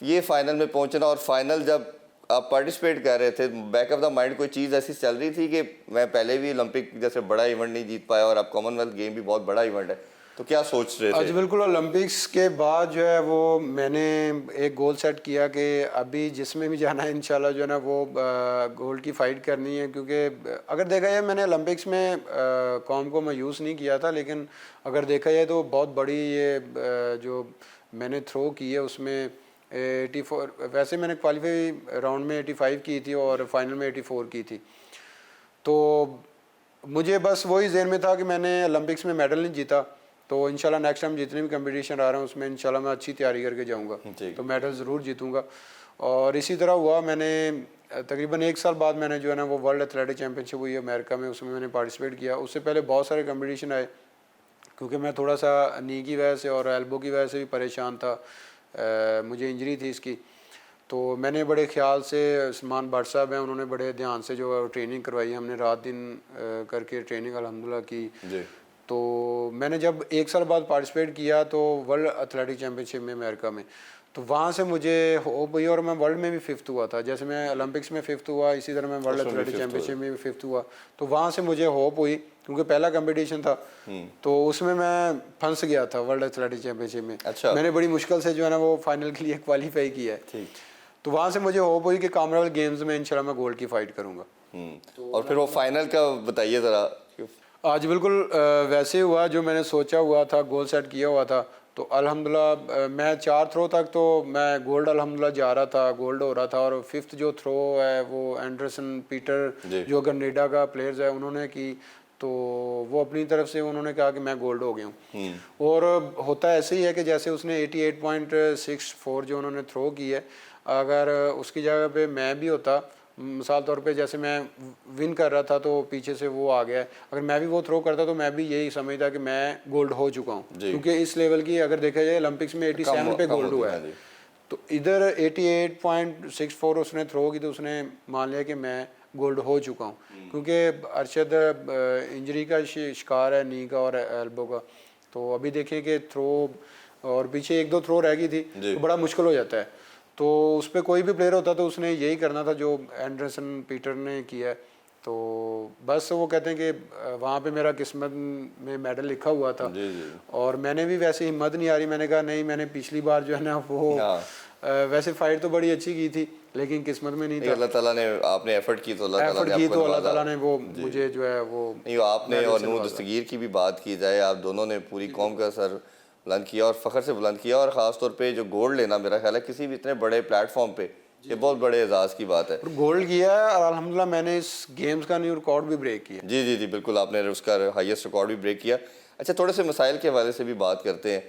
ये फाइनल में पहुंचना, और फाइनल जब आप पार्टिसिपेट कर रहे थे, बैक ऑफ द माइंड कोई चीज़ ऐसी चल रही थी कि मैं पहले भी ओलंपिक जैसे बड़ा इवेंट नहीं जीत पाया और अब कॉमनवेल्थ गेम भी बहुत बड़ा इवेंट है, तो क्या सोच रहे आज थे? बिल्कुल ओलंपिक्स के बाद जो है वो मैंने एक गोल सेट किया कि अभी जिसमें भी जाना है इंशाल्लाह जो है ना वो गोल्ड की फ़ाइट करनी है। क्योंकि अगर देखा जाए मैंने ओलंपिक्स में कौम को मायूस नहीं किया था, लेकिन अगर देखा जाए तो बहुत बड़ी ये जो मैंने थ्रो की है उसमें 84, वैसे मैंने क्वालिफाई राउंड में 85 की थी और फाइनल में 84 की थी। तो मुझे बस वही ज़हन में था कि मैंने ओलंपिक्स में मेडल नहीं जीता, तो इंशाल्लाह नेक्स्ट टाइम जितने भी कंपटीशन आ रहे हैं उसमें इंशाल्लाह मैं अच्छी तैयारी करके जाऊंगा, तो मेडल ज़रूर जीतूंगा। और इसी तरह हुआ। मैंने तकरीबन 1 साल बाद मैंने जो है ना वो वर्ल्ड एथलेटिक चैम्पियनशिप हुई अमेरिका में, उसमें मैंने पार्टिसिपेट किया। उससे पहले बहुत सारे कंपटीशन आए, क्योंकि मैं थोड़ा सा नी की वजह से और एल्बो की वजह से भी परेशान था। मुझे इंजरी थी इसकी, तो मैंने बड़े ख्याल से, सलमान भट्ट साहब हैं उन्होंने बड़े ध्यान से जो है ट्रेनिंग करवाई, हमने रात दिन करके ट्रेनिंग अल्हम्दुलिल्लाह की। जी। तो मैंने जब 1 साल बाद पार्टिसिपेट किया तो वर्ल्ड एथलेटिक चैम्पियनशिप में अमेरिका में, तो वहाँ से मुझे होप हुई और मैं वर्ल्ड में भी 5th हुआ था। जैसे मैं ओलंपिक्स में 5th हुआ, इसी तरह मैं वर्ल्ड एथलेटिक चैम्पियनशिप में भी 5th हुआ। तो वहाँ से मुझे होप हुई, क्योंकि पहला कंपटीशन था तो उसमें मैं फंस गया था वर्ल्ड एथलेटिक चैम्पियनशिप में। अच्छा। मैंने बड़ी मुश्किल से जो है ना वो फाइनल के लिए क्वालिफाई किया है। ठीक। तो वहाँ से मुझे होप हुई कि कॉमनवेल्थ गेम्स में इंशाल्लाह मैं गोल्ड की फाइट करूँगा। और फिर वो फाइनल का बताइए ज़रा। आज बिल्कुल वैसे हुआ जो मैंने सोचा हुआ था, गोल सेट किया हुआ था। तो अल्हम्दुलिल्लाह मैं 4 थ्रो तक तो मैं गोल्ड अल्हम्दुलिल्लाह जा रहा था, गोल्ड हो रहा था। और 5th जो थ्रो है वो एंडरसन पीटर जो कनाडा का प्लेयर्स है उन्होंने की, तो वो अपनी तरफ से उन्होंने कहा कि मैं गोल्ड हो गया हूँ। और होता ऐसे ही है कि जैसे उसने 88.64 जो उन्होंने थ्रो की है, अगर उसकी जगह पे मैं भी होता, मिसाल तौर पे जैसे मैं विन कर रहा था तो पीछे से वो आ गया है, अगर मैं भी वो थ्रो करता तो मैं भी यही समझता कि मैं गोल्ड हो चुका हूँ। क्योंकि इस लेवल की अगर देखा जाए ओलंपिक्स में 87 पे गोल्ड हुआ है, तो इधर 88.64 उसने थ्रो की तो उसने मान लिया कि मैं गोल्ड हो चुका हूँ। क्योंकि अरशद इंजरी का शिकार है, नी का और एल्बो का। तो अभी देखिए कि थ्रो और पीछे 1-2 थ्रो रह गई थी तो बड़ा मुश्किल हो जाता है। तो उस पर कोई भी प्लेयर होता तो उसने यही करना था जो एंडरसन पीटर ने किया है। तो बस वो कहते हैं कि वहाँ पे मेरा किस्मत में मेडल लिखा हुआ था। और मैंने भी वैसे हिम्मत नहीं आ रही, मैंने कहा नहीं, मैंने पिछली बार जो है ना वो वैसे फाइट तो बड़ी अच्छी की थी लेकिन किस्मत में नहीं था। अल्लाह ताला ने, आपने एफर्ट की तो अल्लाह ताला ने वो मुझे जो है वो नहीं, आपने और नूर दस्तगीर की भी बात की जाए, आप दोनों ने पूरी कौम का सर बुलंद किया और फ़ख्र से बुलंद किया। और ख़ास तौर पे जो गोल्ड लेना, मेरा ख्याल है किसी भी इतने बड़े प्लेटफॉर्म पे ये बहुत बड़े एजाज़ की बात है। गोल्ड किया है और अल्हम्दुलिल्लाह मैंने इस गेम्स का न्यू रिकॉर्ड भी ब्रेक किया। जी जी जी बिल्कुल, आपने उसका हाईएस्ट रिकॉर्ड भी ब्रेक किया। अच्छा, थोड़े से मसाइल के हवाले से भी बात करते हैं।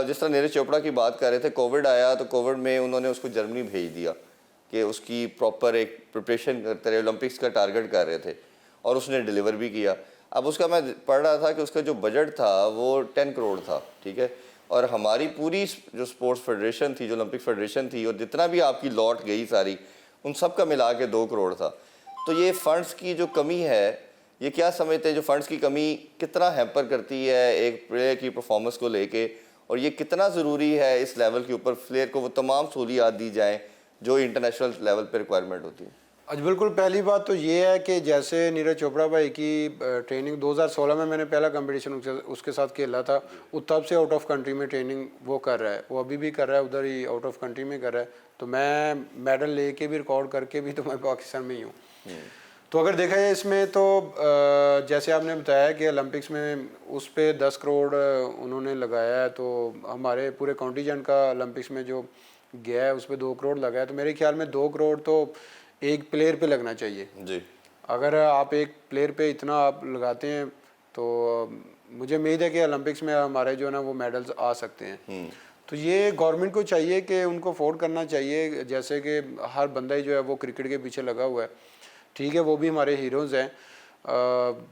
जिस तरह नीरज चोपड़ा की बात कर रहे थे, कोविड आया तो कोविड में उन्होंने उसको जर्मनी भेज दिया कि उसकी प्रॉपर एक प्रिपरेशन करते रहे, ओलंपिक्स का टारगेट कर रहे थे और उसने डिलीवर भी किया। अब उसका मैं पढ़ रहा था कि उसका जो बजट था वो 10 करोड़ था, ठीक है, और हमारी पूरी जो स्पोर्ट्स फेडरेशन थी, जो ओलंपिक फेडरेशन थी, और जितना भी आपकी लॉट गई सारी, उन सब का मिला के 2 करोड़ था। तो ये फ़ंड्स की जो कमी है, ये क्या समझते हैं, जो फ़ंड्स की कमी कितना हैम्पर करती है एक प्लेयर की परफॉर्मेंस को लेके, और ये कितना ज़रूरी है इस लेवल के ऊपर प्लेयर को वो तमाम सहूलियात दी जाएँ जो इंटरनेशनल लेवल पर रिक्वायरमेंट होती है? आज बिल्कुल पहली बात तो ये है कि जैसे नीरज चोपड़ा भाई की ट्रेनिंग 2016 में मैंने पहला कंपटीशन उसके साथ खेला था, वो तब से आउट ऑफ कंट्री में ट्रेनिंग वो कर रहा है, वो अभी भी कर रहा है, उधर ही आउट ऑफ कंट्री में कर रहा है। तो मैं मेडल लेके भी, रिकॉर्ड करके भी, तो मैं पाकिस्तान में ही हूँ। तो अगर देखा जाए इसमें तो जैसे आपने बताया कि ओलंपिक्स में उस पर 10 करोड़ उन्होंने लगाया है, तो हमारे पूरे कॉन्टीजेंट का ओलंपिक्स में जो गया है उस पर 2 करोड़ लगा है। तो मेरे ख्याल में 2 करोड़ तो एक प्लेयर पे लगना चाहिए जी। अगर आप एक प्लेयर पे इतना आप लगाते हैं तो मुझे उम्मीद है कि ओलंपिक्स में हमारे जो है ना वो मेडल्स आ सकते हैं। तो ये गवर्नमेंट को चाहिए कि उनको अफोर्ड करना चाहिए। जैसे कि हर बंदा ही जो है वो क्रिकेट के पीछे लगा हुआ है, ठीक है, वो भी हमारे हीरोज़ हैं।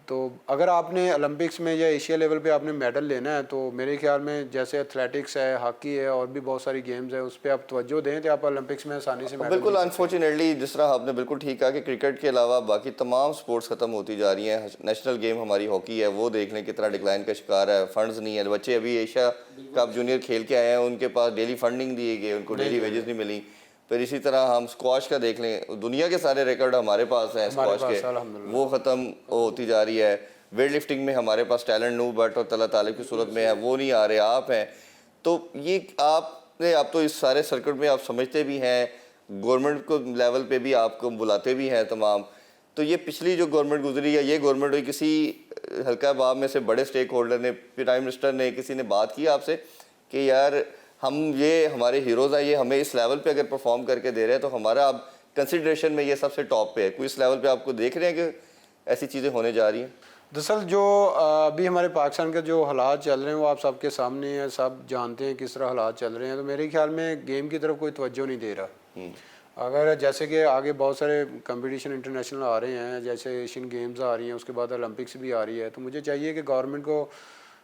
तो अगर आपने ओलंपिक्स में या एशिया लेवल पे आपने मेडल लेना है तो मेरे ख्याल में जैसे एथलेटिक्स है, हॉकी है, और भी बहुत सारी गेम्स है, उस पर आप तवज्जो दें तो आप ओलंपिक्स में आसानी से मेडल बिल्कुल। अनफॉर्चुनेटली जिस तरह आपने बिल्कुल ठीक कहा कि क्रिकेट के अलावा बाकी तमाम स्पोर्ट्स ख़त्म होती जा रही हैं। नेशनल गेम हमारी हॉकी है, वो देख लें कितना डिक्लाइन का शिकार है, फंड्स नहीं है। बच्चे अभी एशिया कप जूनियर खेल के आए हैं, उनके पास डेली फंडिंग दिए गए, उनको डेली वेजेस नहीं मिली। फिर इसी तरह हम स्क्वाश का देख लें, दुनिया के सारे रिकॉर्ड हमारे पास हैं स्क्वाश के, वो ख़त्म होती जा रही है। वेट लिफ्टिंग में हमारे पास टैलेंट नू बट और तल्ला तालिब की सूरत में है, वो नहीं आ रहे, आप हैं। तो ये आप तो इस सारे सर्किट में आप समझते भी हैं, गवर्नमेंट को लेवल पे भी आपको बुलाते भी हैं तमाम। तो ये पिछली जो गवर्नमेंट गुजरी है, ये गवर्नमेंट हुई, किसी हल्का बाब में से बड़े स्टेक होल्डर ने, प्राइम मिनिस्टर ने, किसी ने बात की आपसे कि यार हम, ये हमारे हीरोज़ हैं, ये हमें इस लेवल पे अगर परफॉर्म करके दे रहे हैं तो हमारा अब कंसिडरेशन में ये सबसे टॉप पे है, कोई इस लेवल पे आपको देख रहे हैं कि ऐसी चीज़ें होने जा रही हैं? दरअसल जो अभी हमारे पाकिस्तान के जो हालात चल रहे हैं वो आप सबके सामने हैं, सब जानते हैं किस तरह हालात चल रहे हैं। तो मेरे ख्याल में गेम की तरफ कोई तवज्जो नहीं दे रहा। अगर जैसे कि आगे बहुत सारे कंपटीशन इंटरनेशनल आ रहे हैं, जैसे एशियन गेम्स आ रही हैं, उसके बाद ओलंपिक्स भी आ रही है, तो मुझे चाहिए कि गवर्नमेंट को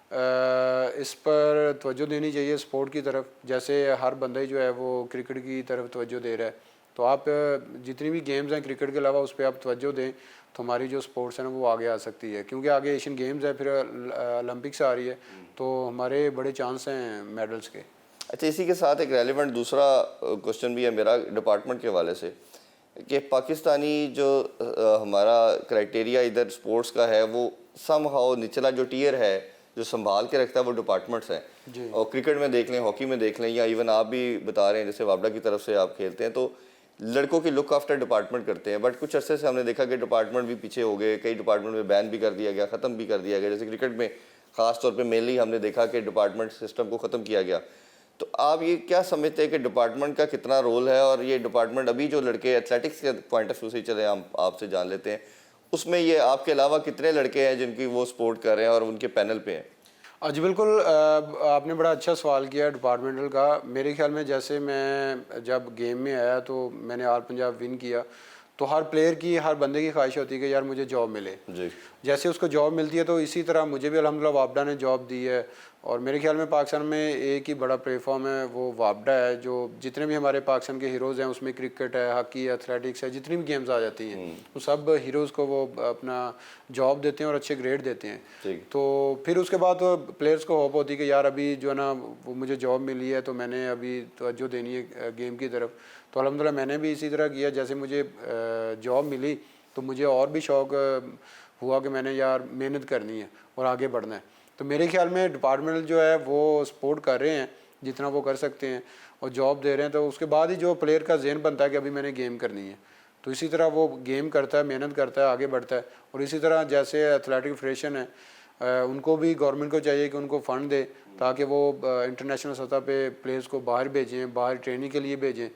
इस पर तवज्जो देनी चाहिए स्पोर्ट की तरफ। जैसे हर बंदा ही जो है वो क्रिकेट की तरफ तवज्जो दे रहा है, तो आप जितनी भी गेम्स हैं क्रिकेट के अलावा उस पर आप तवज्जो दें तो हमारी जो स्पोर्ट्स है ना वो आगे आ सकती है। क्योंकि आगे एशियन गेम्स है, फिर ओलंपिक्स आ रही है, तो हमारे बड़े चांस हैं मेडल्स के। अच्छा, इसी के साथ एक रेलिवेंट दूसरा क्वेश्चन भी है मेरा डिपार्टमेंट के हवाले से कि पाकिस्तानी जो हमारा क्राइटेरिया इधर स्पोर्ट्स का है, वो समहाउ निचला जो टियर है जो संभाल के रखता है वो डिपार्टमेंट्स हैं। और क्रिकेट में देख लें, हॉकी में देख लें, या इवन आप भी बता रहे हैं जैसे वापडा की तरफ से आप खेलते हैं, तो लड़कों की लुक आफ्टर डिपार्टमेंट करते हैं। बट कुछ अरसे से हमने देखा कि डिपार्टमेंट भी पीछे हो गए, कई डिपार्टमेंट में बैन भी कर दिया गया, ख़त्म भी कर दिया गया। जैसे क्रिकेट में ख़ास तौर पे मेनली हमने देखा कि डिपार्टमेंट सिस्टम को ख़त्म किया गया। तो आप ये क्या समझते हैं कि डिपार्टमेंट का कितना रोल है, और ये डिपार्टमेंट अभी जो लड़के एथलेटिक्स के पॉइंट ऑफ व्यू से चले, हम आपसे जान लेते हैं, उसमें ये आपके अलावा कितने लड़के हैं जिनकी वो सपोर्ट कर रहे हैं और उनके पैनल पे हैं? जी बिल्कुल, आपने बड़ा अच्छा सवाल किया डिपार्टमेंटल का। मेरे ख्याल में जैसे मैं जब गेम में आया तो मैंने ऑल पंजाब विन किया, तो हर प्लेयर की, हर बंदे की ख्वाहिश होती है कि यार मुझे जॉब मिले जी। जैसे उसको जॉब मिलती है तो इसी तरह मुझे भी अल्हम्दुलिल्लाह वापडा ने जॉब दी है। और मेरे ख्याल में पाकिस्तान में एक ही बड़ा प्लेटफॉर्म है, वो वापडा है। जो जितने भी हमारे पाकिस्तान के हीरोज़ हैं उसमें क्रिकेट है, हॉकी है, एथलेटिक्स है, जितनी भी गेम्स आ जाती हैं वो सब हीरोज़ को वो अपना जॉब देते हैं और अच्छे ग्रेड देते हैं। तो फिर उसके बाद तो प्लेयर्स को होप होती है कि यार अभी जो है ना वो मुझे जॉब मिली है तो मैंने अभी तवज्जो देनी है गेम की तरफ। तो अल्हम्दुलिल्लाह मैंने भी इसी तरह किया। जैसे मुझे जॉब मिली तो मुझे और भी शौक़ हुआ कि मैंने यार मेहनत करनी है और आगे बढ़ना है। तो मेरे ख्याल में डिपार्टमेंट जो है वो सपोर्ट कर रहे हैं जितना वो कर सकते हैं और जॉब दे रहे हैं। तो उसके बाद ही जो प्लेयर का ज़हन बनता है कि अभी मैंने गेम करनी है, तो इसी तरह वो गेम करता है, मेहनत करता है, आगे बढ़ता है। और इसी तरह जैसे एथलेटिक फेडरेशन है, उनको भी गवर्नमेंट को चाहिए कि उनको फ़ंड दे ताकि वो इंटरनेशनल सतह पे प्लेयर्स को बाहर भेजें, बाहर ट्रेनिंग के लिए भेजें,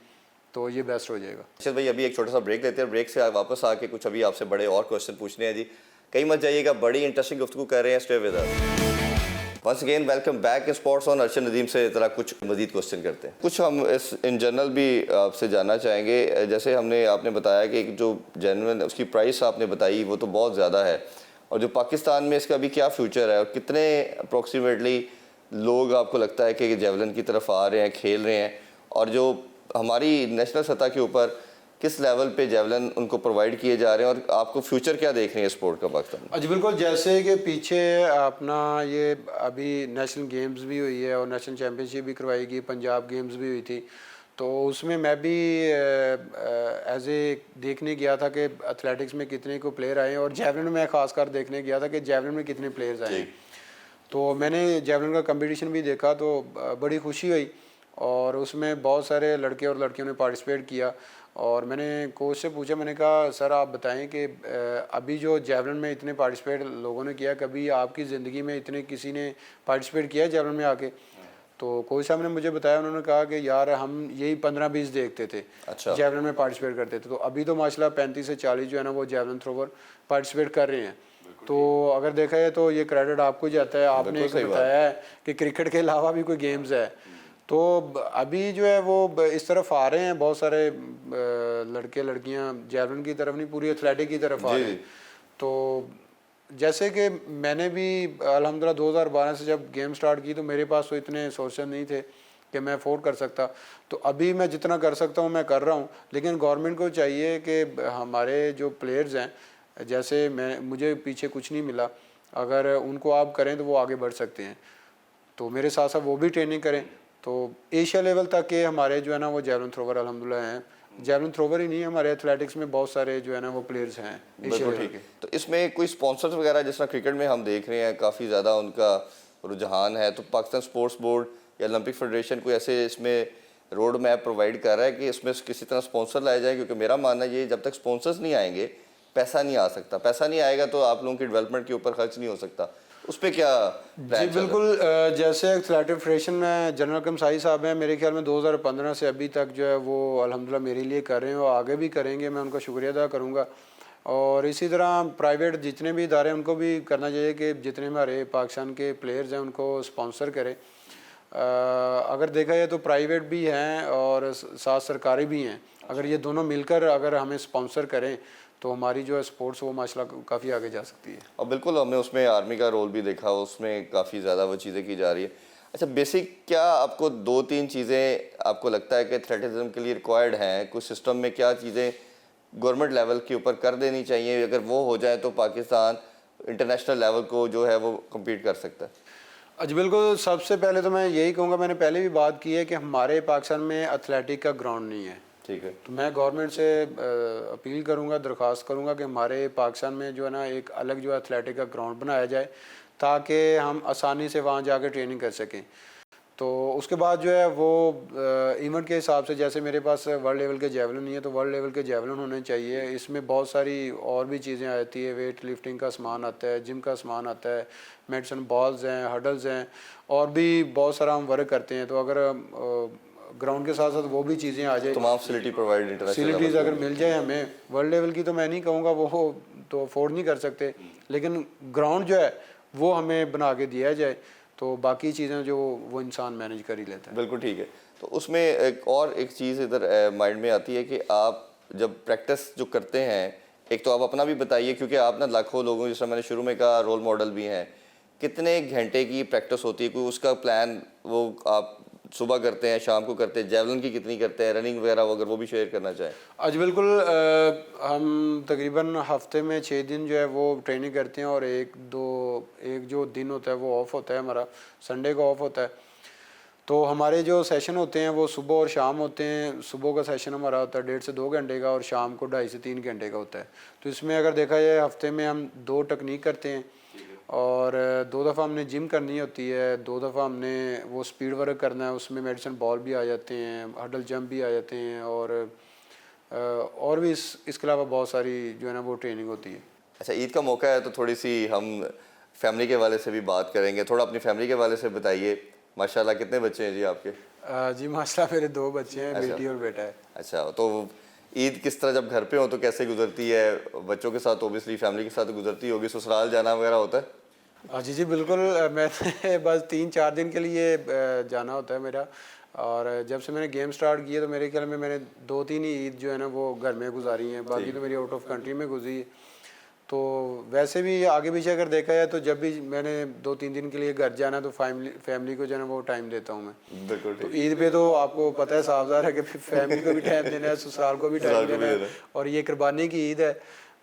तो ये बेस्ट हो जाएगा। अच्छा भाई, अभी एक छोटा सा ब्रेक लेते हैं, ब्रेक से वापस आके कुछ अभी आपसे बड़े और क्वेश्चन पूछने हैं जी। कहीं मत जाइएगा, बड़ी इंटरेस्टिंग गुफ्तगू कर रहे हैं, stay with us. Once again welcome back in sports on. Arshad Nadeem से ज़रा कुछ मजीद क्वेश्चन करते हैं। कुछ हम इस इन जनरल भी आपसे जानना चाहेंगे। जैसे आपने बताया कि जो जेन्युइन उसकी प्राइस आपने बताई वो तो बहुत ज़्यादा है, और जो पाकिस्तान में इसका अभी क्या फ्यूचर है, और कितने अप्रोक्सीमेटली लोग आपको लगता है कि जेवलिन की तरफ आ रहे हैं, खेल रहे हैं, और जो हमारी नेशनल सतह के ऊपर किस लेवल पे जेवलिन उनको प्रोवाइड किए जा रहे हैं, और आपको फ्यूचर क्या देख रहे हैं स्पोर्ट का पाकिस्तान में? जी बिल्कुल, जैसे कि पीछे अपना ये अभी नेशनल गेम्स भी हुई है और नेशनल चैम्पियनशिप भी करवाई गई, पंजाब गेम्स भी हुई थी, तो उसमें मैं भी एज ए देखने गया था कि एथलेटिक्स में कितने को प्लेयर आए हैं, और जेवलिन में ख़ासकर देखने गया था कि जेवलिन में कितने प्लेयर्स आए हैं। तो मैंने जेवलिन का कंपटीशन भी देखा तो बड़ी खुशी हुई, और उसमें बहुत सारे लड़के और लड़कियों ने पार्टिसिपेट किया। और मैंने कोच से पूछा, मैंने कहा सर आप बताएं कि अभी जो जेवलिन में इतने पार्टिसिपेट लोगों ने किया, कभी आपकी ज़िंदगी में इतने किसी ने पार्टिसिपेट किया जेवलिन में आके? तो कोच साहब ने मुझे बताया, उन्होंने कहा कि यार हम यही 15-20 देखते थे अच्छा। जेवलिन में पार्टिसिपेट करते थे, तो अभी तो माशाल्लाह 35 से 40 जो है ना वो जेवलिन थ्रोवर पार्टिसिपेट कर रहे हैं। तो अगर देखा जाए तो ये क्रेडिट आपको जाता है, आपने एक बताया है कि क्रिकेट के अलावा भी कोई गेम्स है। तो अभी जो है वो इस तरफ आ रहे हैं बहुत सारे लड़के लड़कियां, जेवलिन की तरफ नहीं पूरी एथलेटिक की तरफ आ रहे हैं। तो जैसे कि मैंने भी अल्हम्दुलिल्लाह 2012 से जब गेम स्टार्ट की तो मेरे पास तो इतने सोर्सेज नहीं थे कि मैं अफोर्ड कर सकता, तो अभी मैं जितना कर सकता हूँ मैं कर रहा हूँ। लेकिन गवर्नमेंट को चाहिए कि हमारे जो प्लेयर्स हैं, जैसे मुझे पीछे कुछ नहीं मिला, अगर उनको आप करें तो वो आगे बढ़ सकते हैं, तो मेरे साथ साथ वो भी ट्रेनिंग करें। तो एशिया लेवल तक के हमारे जो है ना वो जेवलिन थ्रोवर अल्हम्दुलिल्लाह हैं। जेवलिन थ्रोवर ही नहीं, हमारे एथलेटिक्स में बहुत सारे जो है ना वो प्लेयर्स हैं एशिया लेवल के। तो इसमें कोई स्पॉन्सर्स वगैरह, जिस तरह क्रिकेट में हम देख रहे हैं काफ़ी ज़्यादा उनका रुझान है, तो पाकिस्तान स्पोर्ट्स बोर्ड या ओलंपिक फेडरेशन कोई ऐसे इसमें रोड मैप प्रोवाइड कर रहा है कि इसमें किसी तरह स्पॉन्सर लाए जाए? क्योंकि मेरा मानना ये, जब तक स्पॉन्सर्स नहीं आएंगे पैसा नहीं आ सकता, पैसा नहीं आएगा तो आप लोगों की डेवलपमेंट के ऊपर खर्च नहीं हो सकता। उस पर क्या जी बिल्कुल, जैसे एथलेटिक फेडरेशन में जनरल कमसाई साहब हैं, मेरे ख्याल में 2015 से अभी तक जो है वो अल्हम्दुलिल्लाह मेरे लिए कर रहे हैं और आगे भी करेंगे, मैं उनका शुक्रिया अदा करूँगा। और इसी तरह प्राइवेट जितने भी इदारे हैं उनको भी करना चाहिए कि जितने हमारे पाकिस्तान के प्लेयर्स हैं उनको स्पॉन्सर करें। अगर देखा जाए तो प्राइवेट भी हैं और साथ सरकारी भी हैं, अगर ये दोनों मिलकर अगर हमें स्पॉन्सर करें तो हमारी जो है स्पोर्ट्स वो माशाल्लाह काफ़ी आगे जा सकती है। और बिल्कुल हमने उसमें आर्मी का रोल भी देखा, उसमें काफ़ी ज़्यादा वो चीज़ें की जा रही है। अच्छा, बेसिक क्या आपको 2-3 चीज़ें आपको लगता है कि एथलेटिज्म के लिए रिक्वायर्ड हैं, कुछ सिस्टम में क्या चीज़ें गवर्नमेंट लेवल के ऊपर कर देनी चाहिए? अगर वो हो जाए तो पाकिस्तान इंटरनेशनल लेवल को जो है वो कम्पीट कर सकता है। अच्छा बिल्कुल, सबसे पहले तो मैं यही कहूँगा, मैंने पहले भी बात की है कि हमारे पाकिस्तान में एथलेटिक का ग्राउंड नहीं है। ठीक है, तो मैं गवर्नमेंट से अपील करूँगा, दरख्वास्त करूँगा कि हमारे पाकिस्तान में जो है ना एक अलग जो एथलेटिक का ग्राउंड बनाया जाए ताकि हम आसानी से वहाँ जाकर ट्रेनिंग कर सकें। तो उसके बाद जो है वो इवेंट के हिसाब से, जैसे मेरे पास वर्ल्ड लेवल के जेवलिन नहीं है तो वर्ल्ड लेवल के जेवलिन होने चाहिए। इसमें बहुत सारी और भी चीज़ें आती है, वेट लिफ्टिंग का सामान आता है, जिम का सामान आता है, मेडिसिन बॉल्स हैं, हडल्स हैं, और भी बहुत सारा हम वर्क करते हैं। तो अगर ग्राउंड के साथ साथ वो भी चीज़ें आ जाए, तमाम फैसिलिटी प्रोवाइड फैसिलिटीज़ अगर मिल जाए हमें, वर्ल्ड लेवल की तो मैं नहीं कहूँगा, वो तो अफोर्ड नहीं कर सकते, लेकिन ग्राउंड जो है वो हमें बना के दिया जाए तो बाकी चीज़ें जो वो इंसान मैनेज कर ही लेता है। बिल्कुल ठीक है। तो उसमें एक चीज़ इधर माइंड में आती है कि आप जब प्रैक्टिस जो करते हैं, एक तो आप अपना भी बताइए, क्योंकि आप ना लाखों लोगों, जैसा मैंने शुरू में कहा, रोल मॉडल भी हैं। कितने घंटे की प्रैक्टिस होती है, कोई उसका प्लान वो आप सुबह करते हैं, शाम को करते हैं? जेवलिन की कितनी करते हैं, रनिंग वगैरह, अगर वो भी शेयर करना चाहें। आज बिल्कुल, हम तकरीबन हफ्ते में 6 दिन जो है वो ट्रेनिंग करते हैं, और एक जो दिन होता है वो ऑफ होता है हमारा, संडे को ऑफ होता है। तो हमारे जो सेशन होते हैं वो सुबह और शाम होते हैं। सुबह का सेशन हमारा होता है 1.5 से 2 घंटे का, और शाम को 2.5 से 3 घंटे का होता है। तो इसमें अगर देखा जाए हफ्ते में हम 2 टेक्निक करते हैं, और 2 दफ़ा हमने जिम करनी होती है, 2 दफ़ा हमने वो स्पीड वर्क करना है, उसमें मेडिसिन बॉल भी आ जाते हैं, हडल जंप भी आ जाते हैं, और भी इसके अलावा बहुत सारी जो है ना वो ट्रेनिंग होती है। अच्छा, ईद का मौका है तो थोड़ी सी हम फैमिली के वाले से भी बात करेंगे। थोड़ा अपनी फैमिली के वाले से बताइए। माशाल्लाह, कितने बच्चे हैं जी आपके? जी माशाल्लाह मेरे 2 बच्चे हैं, बेटी और बेटा है। अच्छा, तो ईद किस तरह, जब घर पे हो तो कैसे गुजरती है? बच्चों के साथ ओबियसली फैमिली के साथ गुजरती होगी, ससुराल जाना वगैरह होता है? जी जी बिल्कुल। मैंने बस 3-4 दिन के लिए जाना होता है मेरा। और जब से मैंने गेम स्टार्ट किया तो मेरे ख्याल में मैंने 2-3 ही ईद जो है ना वो घर में गुजारी हैं, बाकी ठीक। तो मेरी आउट ऑफ कंट्री में गुजरी है। तो वैसे भी आगे पीछे अगर देखा जाए तो जब भी मैंने 2-3 दिन के लिए घर जाना तो फैमिली को जो है ना वो टाइम देता हूँ मैं। बिल्कुल तो ठीक। ईद पे तो आपको पता है साफ ज़ाहिर है कि फैमिली को भी टाइम देना है, ससुराल को भी टाइम ससुराल को देना भी है। देना है। और ये कुर्बानी की ईद है,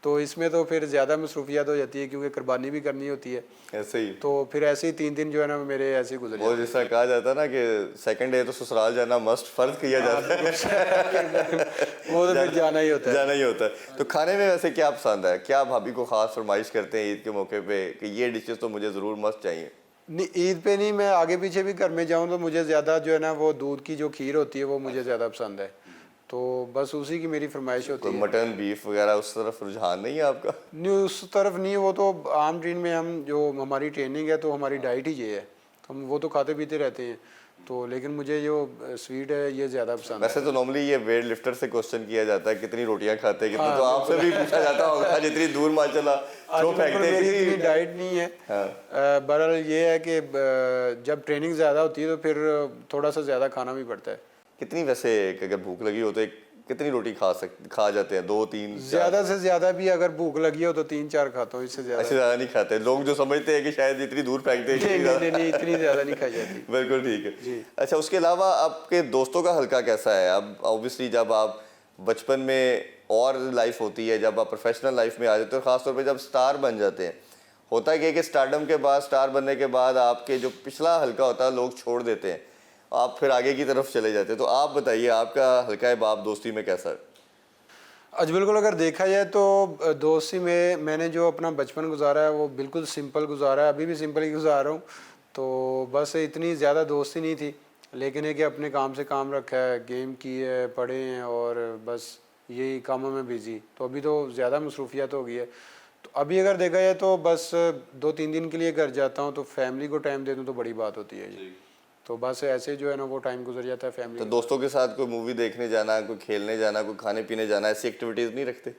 तो इसमें तो फिर ज़्यादा मसरूफियत हो जाती है क्योंकि कुर्बानी भी करनी होती है। ऐसे ही तो फिर ऐसे ही 3 दिन जो है ना मेरे ऐसे ही गुजर वो जाते हैं। जिस तरह कहा जाता है ना कि सेकंड डे तो ससुराल जाना मस्ट फर्ज किया हाँ जाता बिल्कुल। वो तो फिर जाना ही होता है। जाना ही होता है। तो खाने में वैसे क्या पसंद है, क्या भाभी को खास फरमाइश करते हैं ईद के मौके पे कि ये डिशेस तो मुझे ज़रूर मस्त चाहिए? नहीं, ईद पे नहीं, मैं आगे पीछे भी घर में जाऊँ तो मुझे ज़्यादा जो है ना वो दूध की जो खीर होती है वो मुझे ज़्यादा पसंद है। तो बस उसी की मेरी फरमाइश कोई होती है। मटन बीफ वगैरह उस तरफ रुझान नहीं है आपका? नहीं उस तरफ नहीं, वो तो आम दिन में हम जो हमारी ट्रेनिंग है तो हमारी डाइट ही ये है, तो हम वो तो खाते पीते रहते हैं। तो लेकिन मुझे जो स्वीट है ये ज़्यादा पसंद है। वैसे तो नॉर्मली ये वेट लिफ्टर से क्वेश्चन किया जाता है कितनी रोटियां खाते हैं कितने, हाँ तो आपसे भी पूछा जाता होगा जितनी दूर माशाल्लाह थ्रो फेंकते हैं मेरी इतनी किसी। डाइट नहीं है। हाँ। बहरहाल ये है कि जब ट्रेनिंग ज़्यादा होती है तो फिर थोड़ा सा ज़्यादा खाना भी पड़ता है। कितनी वैसे अगर भूख लगी हो तो कितनी रोटी खा जाते हैं, 2-3-4? ज़्यादा से ज़्यादा भी अगर भूख लगी हो तो 3-4 खाता हूँ, इससे ज़्यादा अच्छे ज़्यादा नहीं खाते लोग, जो समझते हैं कि शायद इतनी दूर फेंकते हैं नहीं इतनी नहीं ज़्यादा। नहीं नहीं, इतनी ज़्यादा नहीं खाई जाती। बिल्कुल ठीक है। जी। अच्छा, उसके अलावा आपके दोस्तों का हल्का कैसा है? अब ऑब्वियसली जब आप बचपन में और लाइफ होती है, जब आप प्रोफेशनल लाइफ में आ जाते हो, खासतौर पे जब स्टार बन जाते हैं, होता है कि स्टारडम के बाद, स्टार बनने के बाद आपके जो पिछला हल्का होता है लोग छोड़ देते हैं, आप फिर आगे की तरफ चले जाते हैं। तो आप बताइए आपका हल्का बाप दोस्ती में कैसा है? आज बिल्कुल अगर देखा जाए तो दोस्ती में मैंने जो अपना बचपन गुजारा है वो बिल्कुल सिंपल गुजारा है, अभी भी सिंपल ही गुजार रहा हूँ। तो बस इतनी ज़्यादा दोस्ती नहीं थी, लेकिन है कि अपने काम से काम रखा है, गेम की है, पढ़े हैं और बस यही कामों में बिज़ी। तो अभी तो ज़्यादा मसरूफियत हो गई है। तो अभी अगर देखा जाए तो बस 2-3 दिन के लिए घर जाता हूँ तो फैमिली को टाइम दे दूँ तो बड़ी बात होती है जी। तो बस ऐसे जो है ना वो टाइम गुजर जाता है फैमिली तो के दोस्तों के साथ कोई मूवी देखने जाना, कोई खेलने जाना, कोई खाने पीने जाना, ऐसी एक्टिविटीज़ नहीं रखते?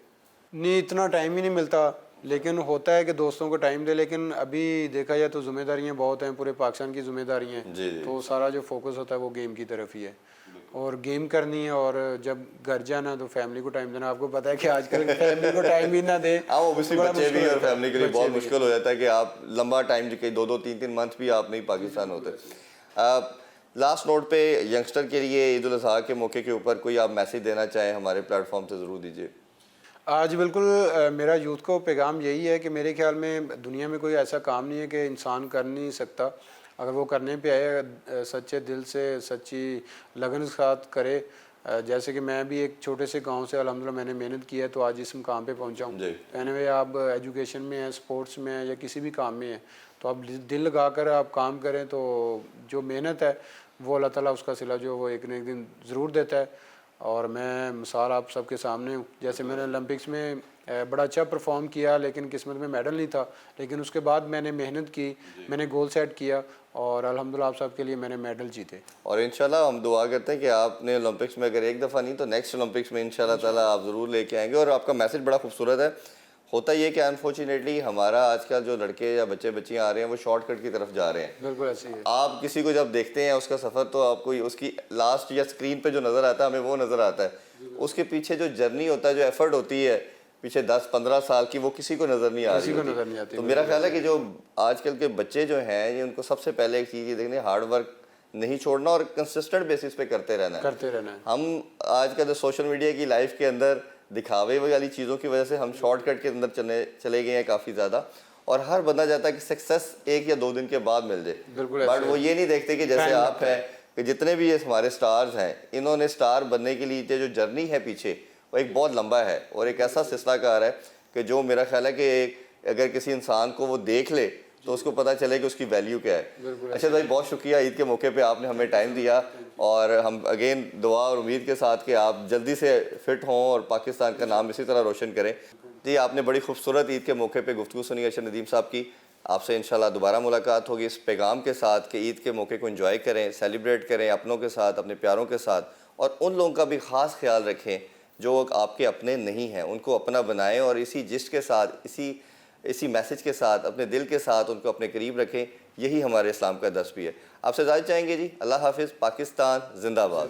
नहीं, इतना टाइम ही नहीं मिलता, लेकिन होता है कि दोस्तों को टाइम दे। लेकिन अभी देखा जाए तो जिम्मेदारियां बहुत हैं, पूरे पाकिस्तान की जिम्मेदारियां हैं। जी जी। तो सारा जो फोकस होता है वो गेम की तरफ ही है और गेम करनी है। और जब घर जाना तो फैमिली को टाइम देना। आपको पता है कि आजकल फैमिली को टाइम भी ना दे हाँ, तो ओबियसली बड़ा बच्चे मुश्किल भी और होता है। फैमिली के लिए बच्चे बहुत भी। मुश्किल हो जाता है कि आप लंबा टाइम, कई 2-3 मंथ भी आप नहीं पाकिस्तान होते। लास्ट नोट पे यंगस्टर के लिए ईद उल अज़हा के मौके के ऊपर कोई आप मैसेज देना चाहें हमारे प्लेटफॉर्म से ज़रूर दीजिए। आज बिल्कुल मेरा यूथ को पैगाम यही है कि मेरे ख्याल में दुनिया में कोई ऐसा काम नहीं है कि इंसान कर नहीं सकता। अगर वो करने पे आए, सच्चे दिल से, सच्ची लगन के साथ करे। जैसे कि मैं भी एक छोटे से गांव से अल्हम्दुलिल्लाह मैंने मेहनत की है तो आज इस मुकाम पे पहुंचा हूँ। जी। एनीवे आप एजुकेशन में है, स्पोर्ट्स में है या किसी भी काम में है, तो आप दिल लगा कर आप काम करें तो जो मेहनत है वो अल्लाह ताला उसका सिला जो वो एक न एक दिन ज़रूर देता है। और मैं मिसाल आप सबके सामने हूँ, जैसे मैंने ओलंपिक्स में बड़ा अच्छा परफॉर्म किया लेकिन किस्मत में मेडल नहीं था, लेकिन उसके बाद मैंने मेहनत की, मैंने गोल सेट किया और अल्हम्दुलिल्लाह आप सबके लिए मैंने मेडल जीते। और इंशाल्लाह हम दुआ करते हैं कि आपने ओलंपिक्स में अगर एक दफ़ा नहीं तो नेक्स्ट ओलंपिक्स में इंशाल्लाह ताला आप ज़रूर लेके आएंगे। और आपका मैसेज बड़ा खूबसूरत है। होता ये कि अनफॉर्चुनेटली हमारा आजकल जो लड़के या बच्चे बच्चियाँ आ रहे हैं वो शॉर्टकट की तरफ जा रहे हैं। बिल्कुल ऐसे ही है। आप किसी को जब देखते हैं उसका सफ़र, तो आपको उसकी लास्ट या स्क्रीन पे जो नज़र आता है हमें वो नज़र आता है, उसके पीछे जो जर्नी होता है, जो एफर्ट होती है पीछे 10-15 साल की, वो किसी को नज़र नहीं आ रही किसी को होती। नज़र नहीं आती। तो मेरा ख्याल है कि जो आजकल के बच्चे जो हैं ये उनको सबसे पहले एक चीज़ ये देखनी, हार्ड वर्क नहीं छोड़ना और कंसिस्टेंट बेसिस पे करते रहना है। करते रहना है। हम आजकल सोशल मीडिया की लाइफ के अंदर दिखावे वाली चीज़ों की वजह से हम शॉर्टकट के अंदर चले गए हैं काफ़ी ज़्यादा, और हर बंदा चाहता है कि सक्सेस 1 या 2 दिन के बाद मिल जाए। बिल्कुल बट वो ये नहीं देखते कि जैसे टाइम आप लगता हैं कि जितने भी ये हमारे स्टार्स हैं, इन्होंने स्टार बनने के लिए जो जर्नी है पीछे वो एक बहुत लंबा है और एक ऐसा सिलसिलाकार है कि जो मेरा ख्याल है कि अगर किसी इंसान को वो देख ले तो उसको पता चले कि उसकी वैल्यू क्या है। अच्छा भाई, बहुत शुक्रिया ईद के मौके पे आपने हमें टाइम दिया, और हम अगेन दुआ और उम्मीद के साथ कि आप जल्दी से फिट हों और पाकिस्तान का नाम इसी तरह रोशन करें। जी, आपने बड़ी खूबसूरत ईद के मौके पे गुफ्तगू सुनी अर्शद नदीम साहब की। आपसे इंशाल्लाह दोबारा मुलाकात होगी इस पैगाम के साथ कि ईद के मौके को एंजॉय करें, सेलिब्रेट करें अपनों के साथ, अपने प्यारों के साथ, और उन लोगों का भी ख़ास ख्याल रखें जो आपके अपने नहीं हैं, उनको अपना बनाएं और इसी जिस्ट के साथ, इसी इसी मैसेज के साथ, अपने दिल के साथ उनको अपने करीब रखें। यही हमारे इस्लाम का दर्स भी है। आपसे इजाज़त चाहेंगे जी। अल्लाह हाफिज़। पाकिस्तान जिंदाबाद।